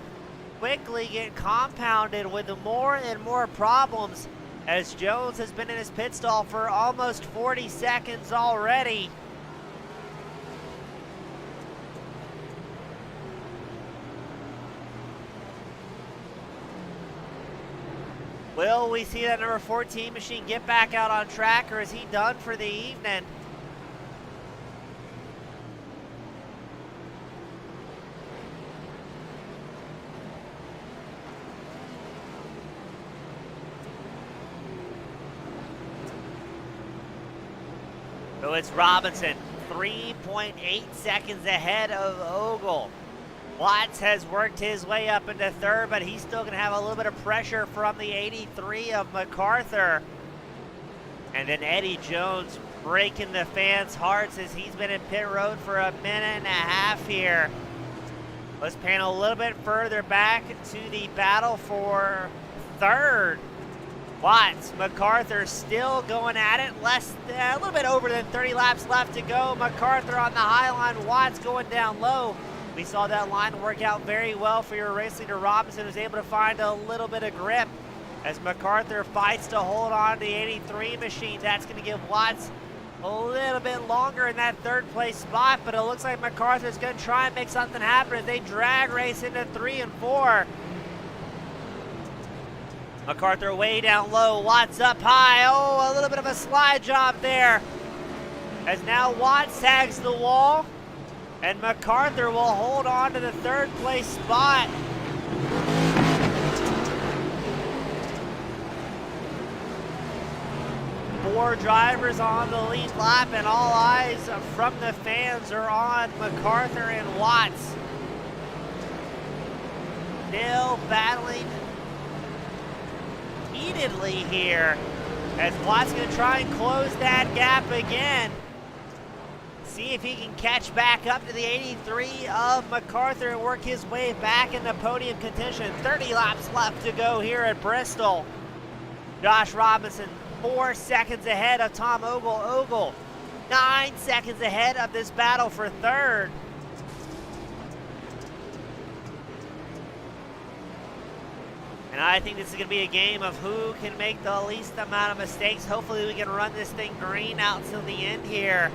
quickly get compounded with more and more problems as Jones has been in his pit stall for almost 40 seconds already. Will we see that number 14 machine get back out on track, or is he done for the evening? So it's Robinson, 3.8 seconds ahead of Ogle. Watts has worked his way up into third, but he's still going to have a little bit of pressure from the 83 of MacArthur. And then Eddie Jones breaking the fans' hearts as he's been in pit road for a minute and a half here. Let's pan a little bit further back to the battle for third. Watts, MacArthur still going at it. A little bit over than 30 laps left to go. MacArthur on the high line, Watts going down low. We saw that line work out very well for your race leader Robinson, who's able to find a little bit of grip as MacArthur fights to hold on to the 83 machine. That's going to give Watts a little bit longer in that third place spot, but it looks like MacArthur's going to try and make something happen as they drag race into 3 and 4. MacArthur way down low, Watts up high. Oh, a little bit of a slide job there as now Watts tags the wall. And MacArthur will hold on to the third place spot. 4 drivers on the lead lap, and all eyes from the fans are on MacArthur and Watts. Still battling heatedly here as Watts going to try and close that gap again. See if he can catch back up to the 83 of MacArthur and work his way back into podium contention. 30 laps left to go here at Bristol. Josh Robinson 4 seconds ahead of Tom Ogle. Ogle 9 seconds ahead of this battle for third. And I think this is going to be a game of who can make the least amount of mistakes. Hopefully we can run this thing green out till the end here.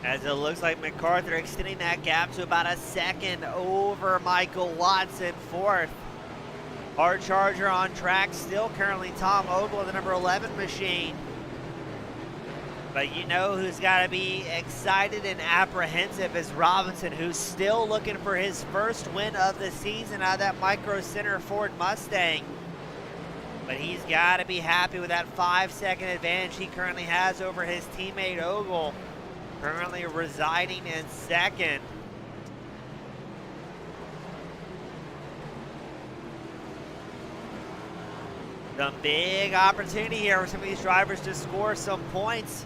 As it looks like MacArthur extending that gap to about a second over Michael Watts in fourth. Hard charger on track, still currently Tom Ogle, the number 11 machine. But you know who's got to be excited and apprehensive is Robinson, who's still looking for his first win of the season out of that Micro Center Ford Mustang. But he's got to be happy with that 5-second advantage he currently has over his teammate Ogle, currently residing in second. Some big opportunity here for some of these drivers to score some points.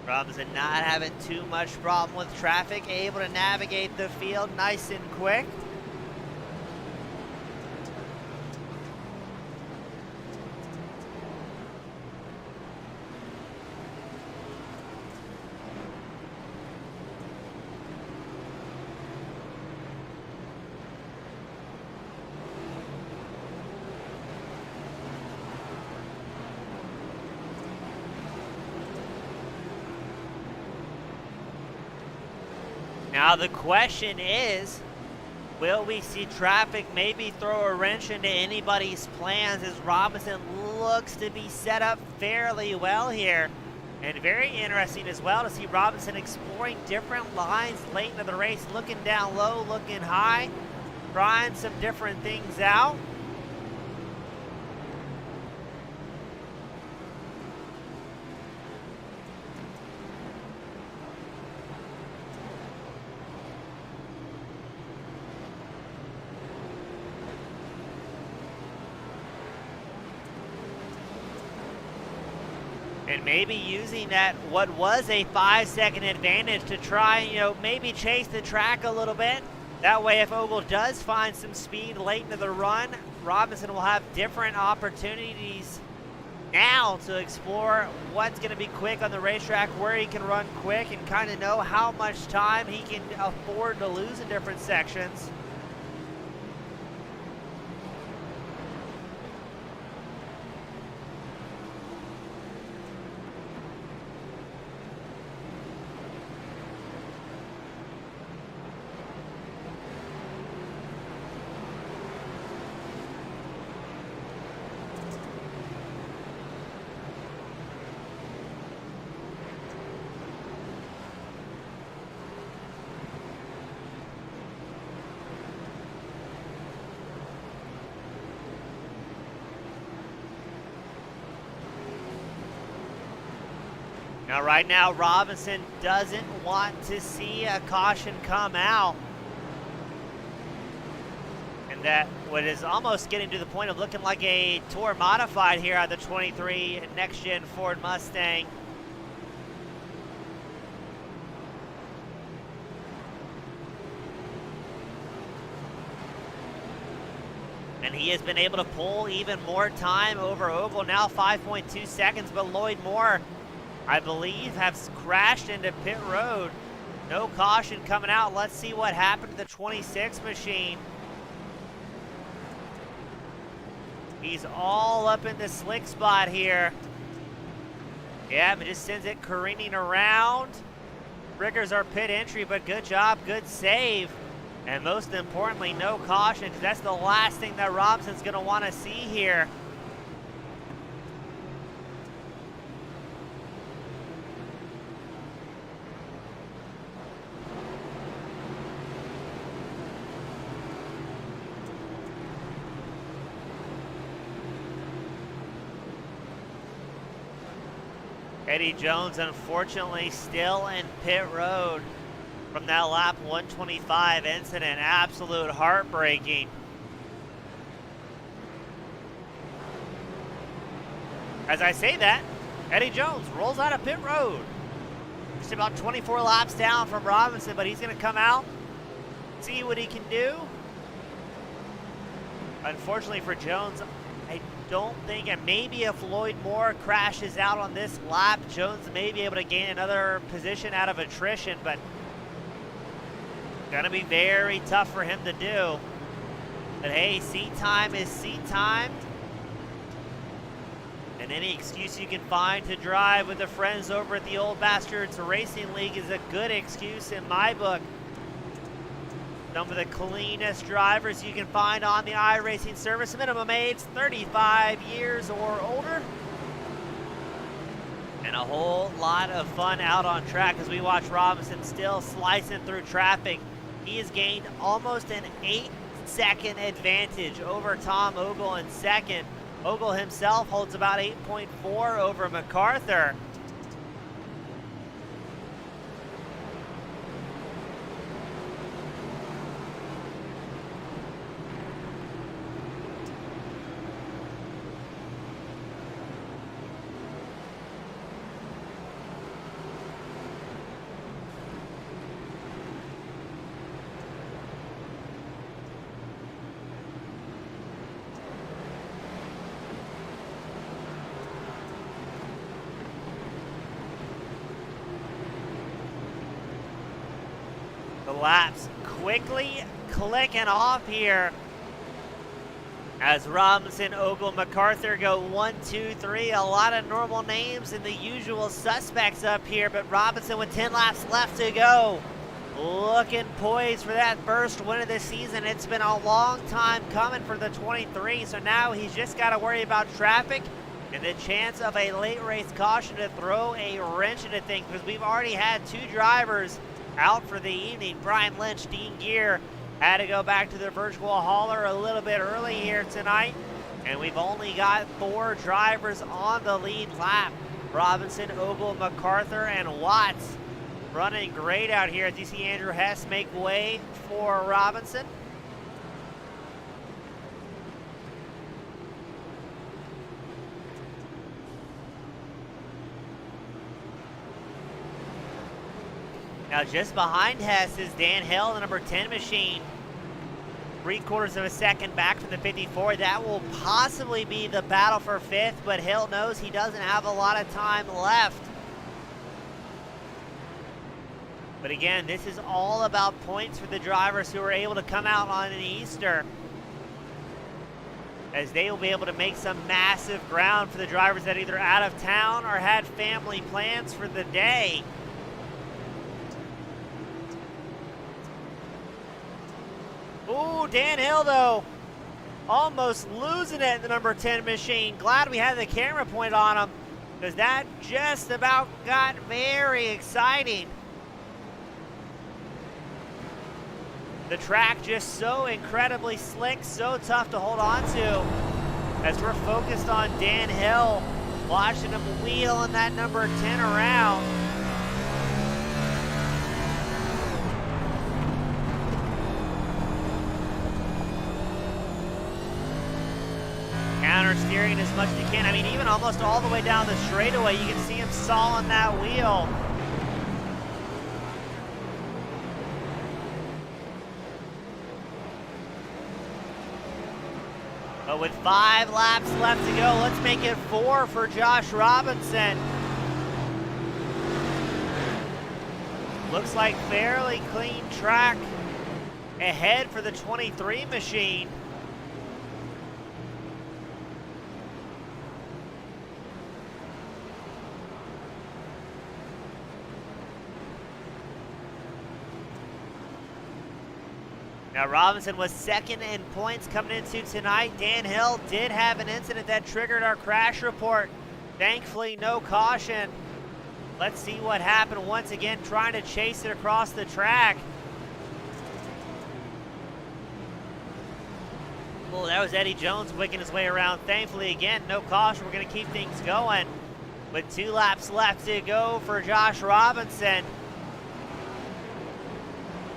Robinson not having too much problem with traffic, able to navigate the field nice and quick. Now the question is, will we see traffic maybe throw a wrench into anybody's plans as Robinson looks to be set up fairly well here. And very interesting as well to see Robinson exploring different lines late into the race, looking down low, looking high, trying some different things out. And maybe using that, what was a 5-second advantage to try, maybe chase the track a little bit. That way, if Ogle does find some speed late into the run, Robinson will have different opportunities now to explore what's going to be quick on the racetrack, where he can run quick, and kind of know how much time he can afford to lose in different sections. Now, right now, Robinson doesn't want to see a caution come out. And that what is almost getting to the point of looking like a Tour modified here on the 23 next-gen Ford Mustang. And he has been able to pull even more time over Ogle, now 5.2 seconds, but Lloyd Moore, I believe, has crashed into pit road. No caution coming out. Let's see what happened to the 26 machine. He's all up in the slick spot here. Yeah, but just sends it careening around. Triggers our pit entry, but good job, good save. And most importantly, no caution, because that's the last thing that Robinson's going to want to see here. Eddie Jones, unfortunately, still in pit road from that lap 125 incident. Absolute heartbreaking. As I say that, Eddie Jones rolls out of pit road. Just about 24 laps down from Robinson, but he's going to come out, see what he can do. Unfortunately for Jones, I don't think, and maybe if Lloyd Moore crashes out on this lap, Jones may be able to gain another position out of attrition, but gonna be very tough for him to do. But hey, seat time is seat time. And any excuse you can find to drive with the friends over at the Old Bastards Racing League is a good excuse in my book. Some of the cleanest drivers you can find on the iRacing service. Minimum age 35 years or older. And a whole lot of fun out on track as we watch Robinson still slicing through traffic. He has gained almost an 8-second advantage over Tom Ogle in second. Ogle himself holds about 8.4 over MacArthur. The laps quickly clicking off here as Robinson, Ogle, MacArthur go 1, 2, 3. A lot of normal names and the usual suspects up here, but Robinson with 10 laps left to go. Looking poised for that first win of the season. It's been a long time coming for the 23, so now he's just got to worry about traffic and the chance of a late race caution to throw a wrench into things, because we've already had 2 drivers out for the evening. Brian Lynch, Dean Gear had to go back to the virtual hauler a little bit early here tonight. And we've only got 4 drivers on the lead lap. Robinson, Ogle, MacArthur, and Watts running great out here as you see Andrew Hess make way for Robinson. Now just behind Hess is Dan Hill, the number 10 machine. 3/4 of a second back from the 54. That will possibly be the battle for 5th, but Hill knows he doesn't have a lot of time left. But again, this is all about points for the drivers who are able to come out on an Easter, as they will be able to make some massive ground for the drivers that are either out of town or had family plans for the day. Ooh, Dan Hill, though, almost losing it in the number 10 machine. Glad we had the camera point on him, because that just about got very exciting. The track just so incredibly slick, so tough to hold on to, as we're focused on Dan Hill, watching him wheeling that number 10 around. power steering as much as he can. I mean, even almost all the way down the straightaway, you can see him sawing that wheel. But with 5 laps left to go, let's make it 4 for Josh Robinson. Looks like fairly clean track ahead for the 23 machine. Now Robinson was second in points coming into tonight. Dan Hill did have an incident that triggered our crash report. Thankfully, no caution. Let's see what happened once again, trying to chase it across the track. Oh, that was Eddie Jones wicking his way around. Thankfully, again, no caution. We're going to keep things going. With 2 laps left to go for Josh Robinson.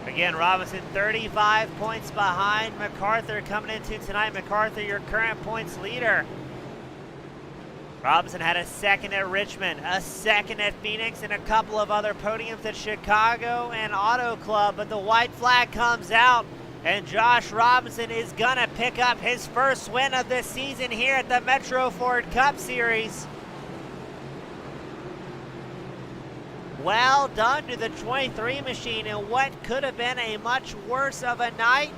Again, Robinson 35 points behind MacArthur coming into tonight. MacArthur, your current points leader. Robinson had a second at Richmond, a second at Phoenix, and a couple of other podiums at Chicago and Auto Club. But the white flag comes out, and Josh Robinson is going to pick up his first win of the season here at the Metro Ford Cup Series. Well done to the 23 machine in what could have been a much worse of a night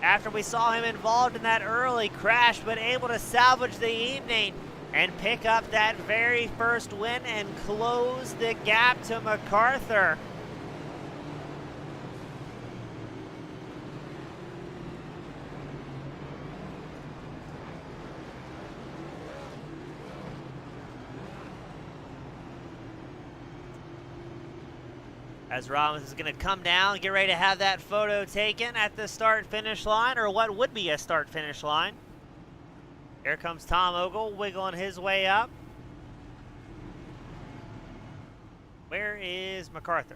after we saw him involved in that early crash, but able to salvage the evening and pick up that very first win and close the gap to MacArthur. As Robinson's going to come down, get ready to have that photo taken at the start-finish line, or what would be a start-finish line. Here comes Tom Ogle, wiggling his way up. Where is MacArthur?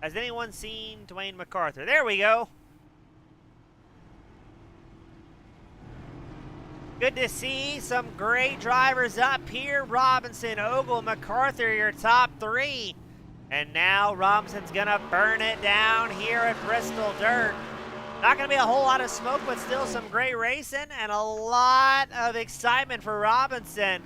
Has anyone seen Dwayne MacArthur? There we go. Good to see some great drivers up here. Robinson, Ogle, MacArthur, your top 3. And now Robinson's gonna burn it down here at Bristol Dirt. Not gonna be a whole lot of smoke, but still some great racing and a lot of excitement for Robinson.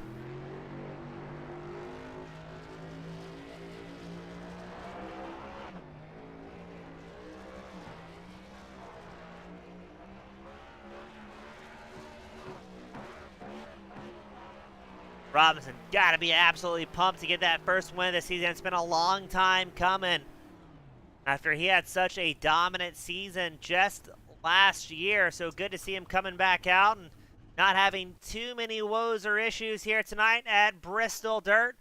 Robinson got to be absolutely pumped to get that first win of the season. It's been a long time coming after he had such a dominant season just last year. So good to see him coming back out and not having too many woes or issues here tonight at Bristol Dirt.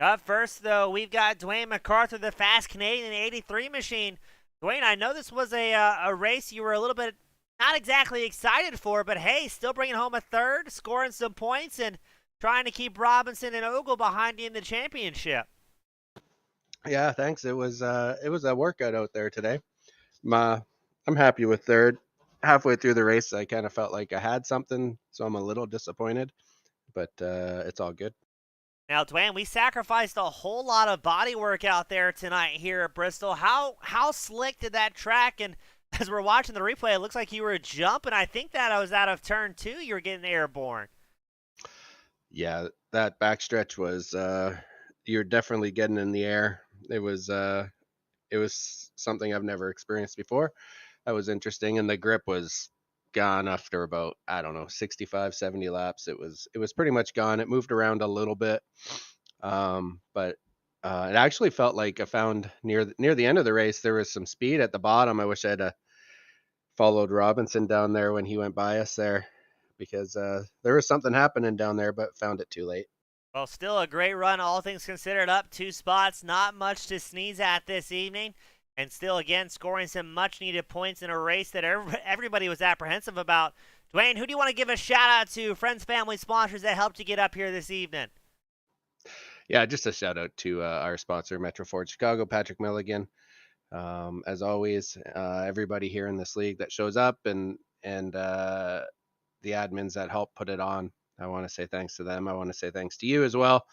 Up first, though, we've got Dwayne MacArthur, the fast Canadian 83 machine. Dwayne, I know this was a race you were a little bit not exactly excited for, but hey, still bringing home a third, scoring some points, and trying to keep Robinson and Ogle behind you in the championship. Yeah, thanks. It was a workout out there today. I'm happy with third. Halfway through the race, I kind of felt like I had something, so I'm a little disappointed, but it's all good. Now, Dwayne, we sacrificed a whole lot of body work out there tonight here at Bristol. How slick did that track? And as we're watching the replay, it looks like you were jumping. I think that I was out of turn 2. You were getting airborne. Yeah, that backstretch was you're definitely getting in the air. It was something I've never experienced before. That was interesting, and the grip was gone after about, I don't know, 65, 70 laps. It was pretty much gone. It moved around a little bit, but it actually felt like I found near the end of the race there was some speed at the bottom. I wish I'd followed Robinson down there when he went by us there, because there was something happening down there, but found it too late. Well, still a great run, all things considered, up 2 spots. Not much to sneeze at this evening. And still, again, scoring some much-needed points in a race that everybody was apprehensive about. Dwayne, who do you want to give a shout-out to, friends, family, sponsors that helped you get up here this evening? Yeah, just a shout-out to our sponsor, Metro Ford Chicago, Patrick Milligan. As always, everybody here in this league that shows up and the admins that helped put it on. I want to say thanks to them. I want to say thanks to you as well.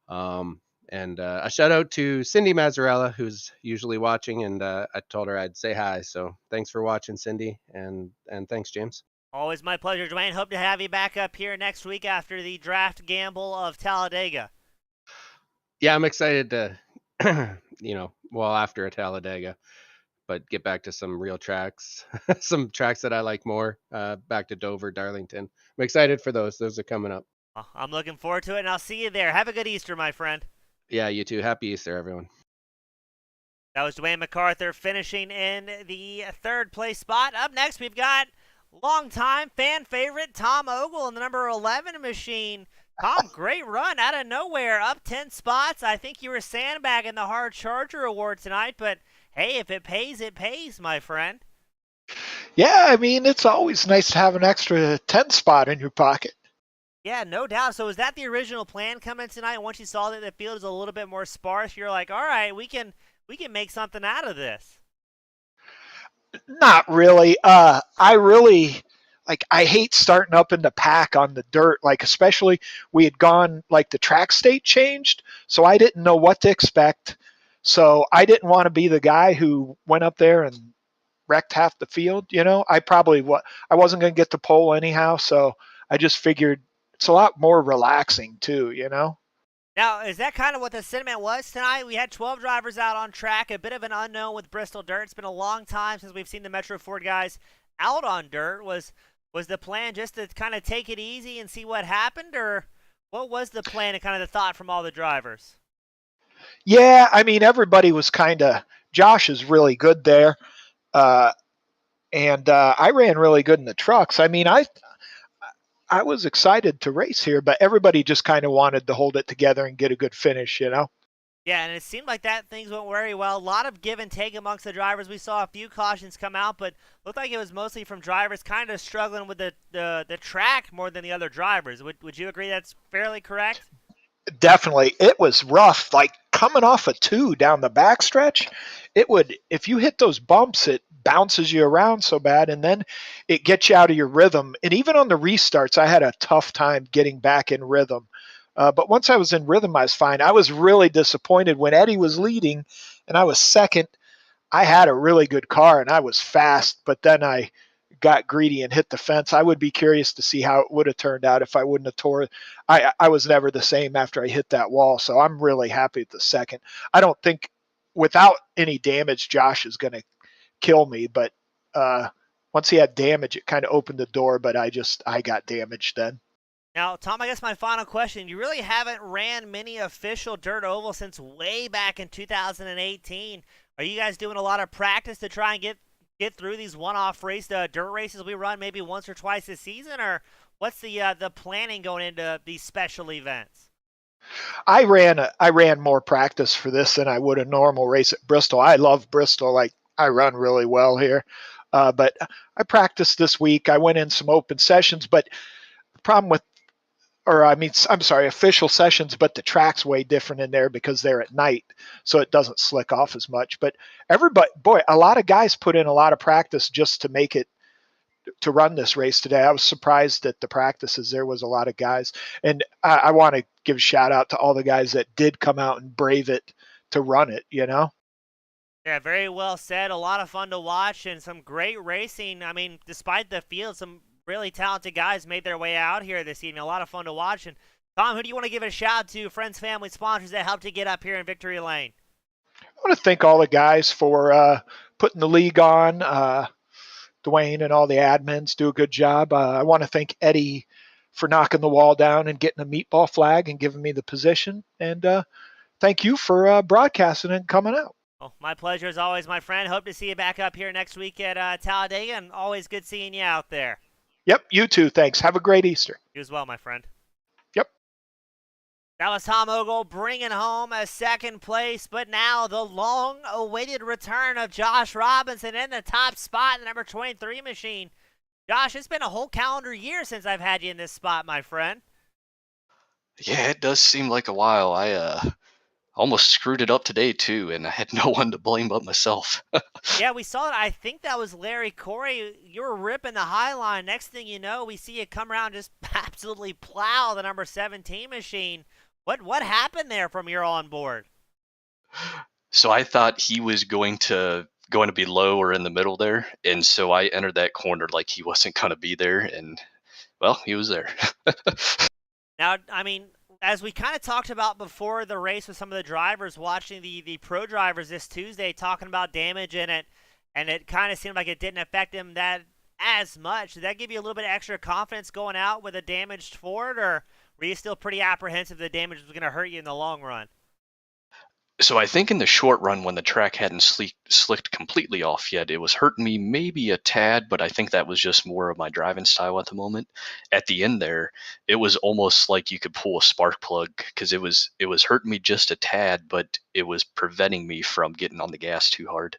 And a shout out to Cindy Mazzarella, who's usually watching, and I told her I'd say hi. So thanks for watching, Cindy, and thanks, James. Always my pleasure, Dwayne. Hope to have you back up here next week after the draft gamble of Talladega. Yeah, I'm excited to, after a Talladega, but get back to some real tracks, some tracks that I like more. Back to Dover, Darlington. I'm excited for those. Those are coming up. Well, I'm looking forward to it, and I'll see you there. Have a good Easter, my friend. Yeah, you too. Happy Easter, everyone. That was Dwayne MacArthur finishing in the third place spot. Up next, we've got longtime fan favorite Tom Ogle in the number 11 machine. Tom, great run out of nowhere, up 10 spots. I think you were sandbagging the Hard Charger Award tonight, but hey, if it pays, my friend. Yeah, I mean, it's always nice to have an extra 10 spot in your pocket. Yeah, no doubt. So was that the original plan coming tonight? Once you saw that the field is a little bit more sparse, you're like, all right, we can make something out of this. Not really. I hate starting up in the pack on the dirt, like especially we had gone, like the track state changed, so I didn't know what to expect. So I didn't want to be the guy who went up there and wrecked half the field. I wasn't going to get the pole anyhow, so I just figured it's a lot more relaxing too. Now, is that kind of what the sentiment was tonight? We had 12 drivers out on track, a bit of an unknown with Bristol dirt. It's been a long time since we've seen the Metro Ford guys out on dirt. Was the plan just to kind of take it easy and see what happened, or what was the plan and kind of the thought from all the drivers? Yeah, I mean, everybody was Josh is really good there. And I ran really good in the trucks. I mean, I was excited to race here, but everybody just kind of wanted to hold it together and get a good finish. Yeah, and it seemed like that things went very well. A lot of give and take amongst the drivers. We saw a few cautions come out, but looked like it was mostly from drivers kind of struggling with the track more than the other drivers. Would you agree that's fairly correct? Definitely. It was rough. Like coming off a 2 down the backstretch, if you hit those bumps, it bounces you around so bad, and then it gets you out of your rhythm. And even on the restarts, I had a tough time getting back in rhythm. But once I was in rhythm, I was fine. I was really disappointed when Eddie was leading and I was second. I had a really good car and I was fast, but then I got greedy and hit the fence. I would be curious to see how it would have turned out if I wouldn't have tore. I was never the same after I hit that wall, so I'm really happy at the second. I don't think without any damage, Josh is going to kill me, but once he had damage, it kind of opened the door, but I got damaged then. Now, Tom, I guess my final question, you really haven't ran many official dirt ovals since way back in 2018. Are you guys doing a lot of practice to try and get through these one-off dirt races we run maybe once or twice this season, or what's the planning going into these special events? I ran more practice for this than I would a normal race at Bristol. I love Bristol. Like I run really well here, but I practiced this week. I went in some open sessions, but the problem with official sessions, but the track's way different in there because they're at night, so it doesn't slick off as much. But a lot of guys put in a lot of practice just to make it to run this race today. I was surprised at the practices. There was a lot of guys, and I want to give a shout out to all the guys that did come out and brave it to run it. Yeah, very well said. A lot of fun to watch and some great racing. I mean, despite the field, some really talented guys made their way out here this evening. A lot of fun to watch. And Tom, who do you want to give a shout out to? Friends, family, sponsors that helped to get up here in Victory Lane. I want to thank all the guys for putting the league on. Dwayne and all the admins do a good job. I want to thank Eddie for knocking the wall down and getting a meatball flag and giving me the position. And thank you for broadcasting and coming out. Well, my pleasure as always, my friend. Hope to see you back up here next week at Talladega, and always good seeing you out there. Yep, you too. Thanks. Have a great Easter. You as well, my friend. Yep. That was Tom Ogle bringing home a second place, but now the long-awaited return of Josh Robinson in the top spot in the number 23 machine. Josh, it's been a whole calendar year since I've had you in this spot, my friend. Yeah, it does seem like a while. I almost screwed it up today, too, and I had no one to blame but myself. Yeah, we saw it. I think that was Larry Corey. You were ripping the high line. Next thing you know, we see you come around and just absolutely plow the number 17 machine. What happened there from your on board? So I thought he was going to be low or in the middle there, and so I entered that corner like he wasn't going to be there, and well, he was there. Now, I mean, as we kind of talked about before the race with some of the drivers, watching the pro drivers this Tuesday talking about damage in it, and it kind of seemed like it didn't affect him that as much. Did that give you a little bit of extra confidence going out with a damaged Ford, or were you still pretty apprehensive the damage was going to hurt you in the long run? So I think in the short run, when the track hadn't slicked completely off yet, it was hurting me maybe a tad, but I think that was just more of my driving style at the moment. At the end there, it was almost like you could pull a spark plug because it was hurting me just a tad, but it was preventing me from getting on the gas too hard.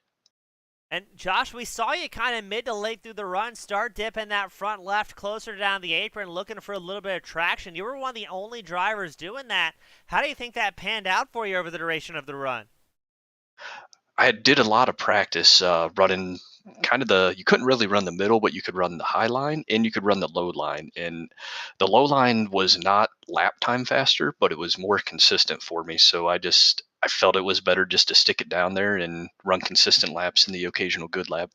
And Josh, we saw you kind of mid to late through the run start dipping that front left closer down the apron, looking for a little bit of traction. You were one of the only drivers doing that. How do you think that panned out for you over the duration of the run? I did a lot of practice running kind of you couldn't really run the middle, but you could run the high line and you could run the low line. And the low line was not lap time faster, but it was more consistent for me. So I felt it was better just to stick it down there and run consistent laps in the occasional good lap.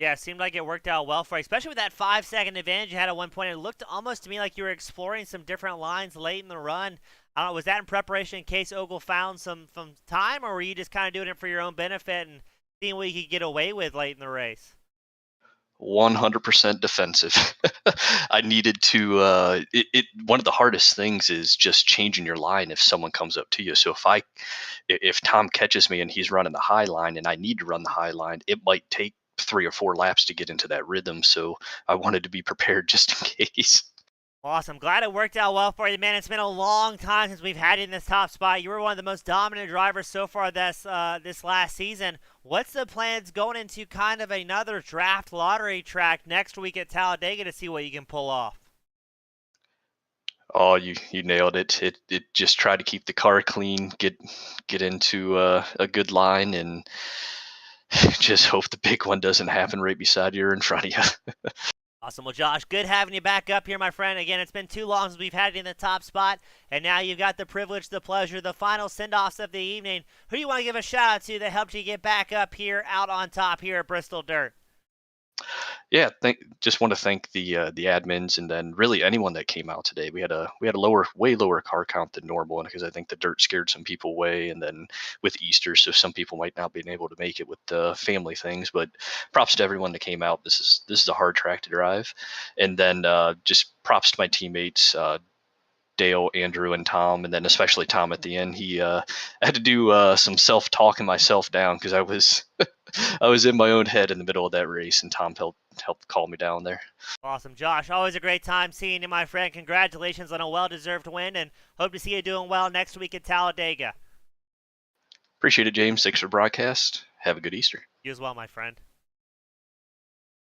Yeah, it seemed like it worked out well for you, especially with that 5 second advantage you had at one point. It looked almost to me like you were exploring some different lines late in the run. I don't know, was that in preparation in case Ogle found some time, or were you just kind of doing it for your own benefit and seeing what you could get away with late in the race? 100% defensive. I needed to. One of the hardest things is just changing your line if someone comes up to you. So if Tom catches me and he's running the high line and I need to run the high line, it might take 3 or 4 laps to get into that rhythm. So I wanted to be prepared just in case. Awesome. Glad it worked out well for you, man. It's been a long time since we've had you in this top spot. You were one of the most dominant drivers so far this last season. What's the plans going into kind of another draft lottery track next week at Talladega to see what you can pull off? Oh, you nailed it. It just try to keep the car clean, get into a good line, and just hope the big one doesn't happen right beside you or in front of you. Awesome. Well, Josh, good having you back up here, my friend. Again, it's been too long since we've had you in the top spot, and now you've got the privilege, the pleasure, the final send-offs of the evening. Who do you want to give a shout-out to that helped you get back up here out on top here at Bristol Dirt? Yeah, just want to thank the admins and then really anyone that came out today. We had a way lower car count than normal because I think the dirt scared some people away, and then with Easter, so some people might not be able to make it with the family things. But props to everyone that came out. This is a hard track to drive, and then just props to my teammates. Dale, Andrew, and Tom, and then especially Tom at the end. I had to do some self-talking myself down because I was I was in my own head in the middle of that race, and Tom helped calm me down there. Awesome, Josh. Always a great time seeing you, my friend. Congratulations on a well-deserved win, and hope to see you doing well next week at Talladega. Appreciate it, James. Thanks for the broadcast. Have a good Easter. You as well, my friend.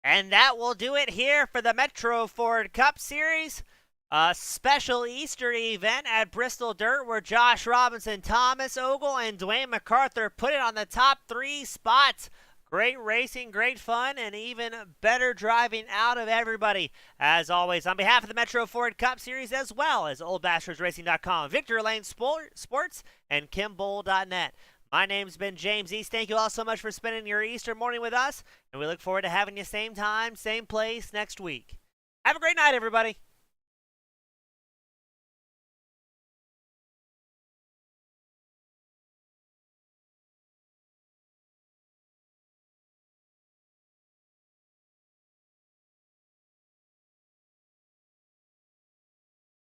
And that will do it here for the Metro Ford Cup Series. A special Easter event at Bristol Dirt where Josh Robinson, Thomas Ogle, and Dwayne MacArthur put it on the top 3 spots. Great racing, great fun, and even better driving out of everybody. As always, on behalf of the Metro Ford Cup Series, as well as OldBastardsRacing.com, Victor Lane Sports, and KimBowl.net. My name's been James East. Thank you all so much for spending your Easter morning with us, and we look forward to having you same time, same place next week. Have a great night, everybody.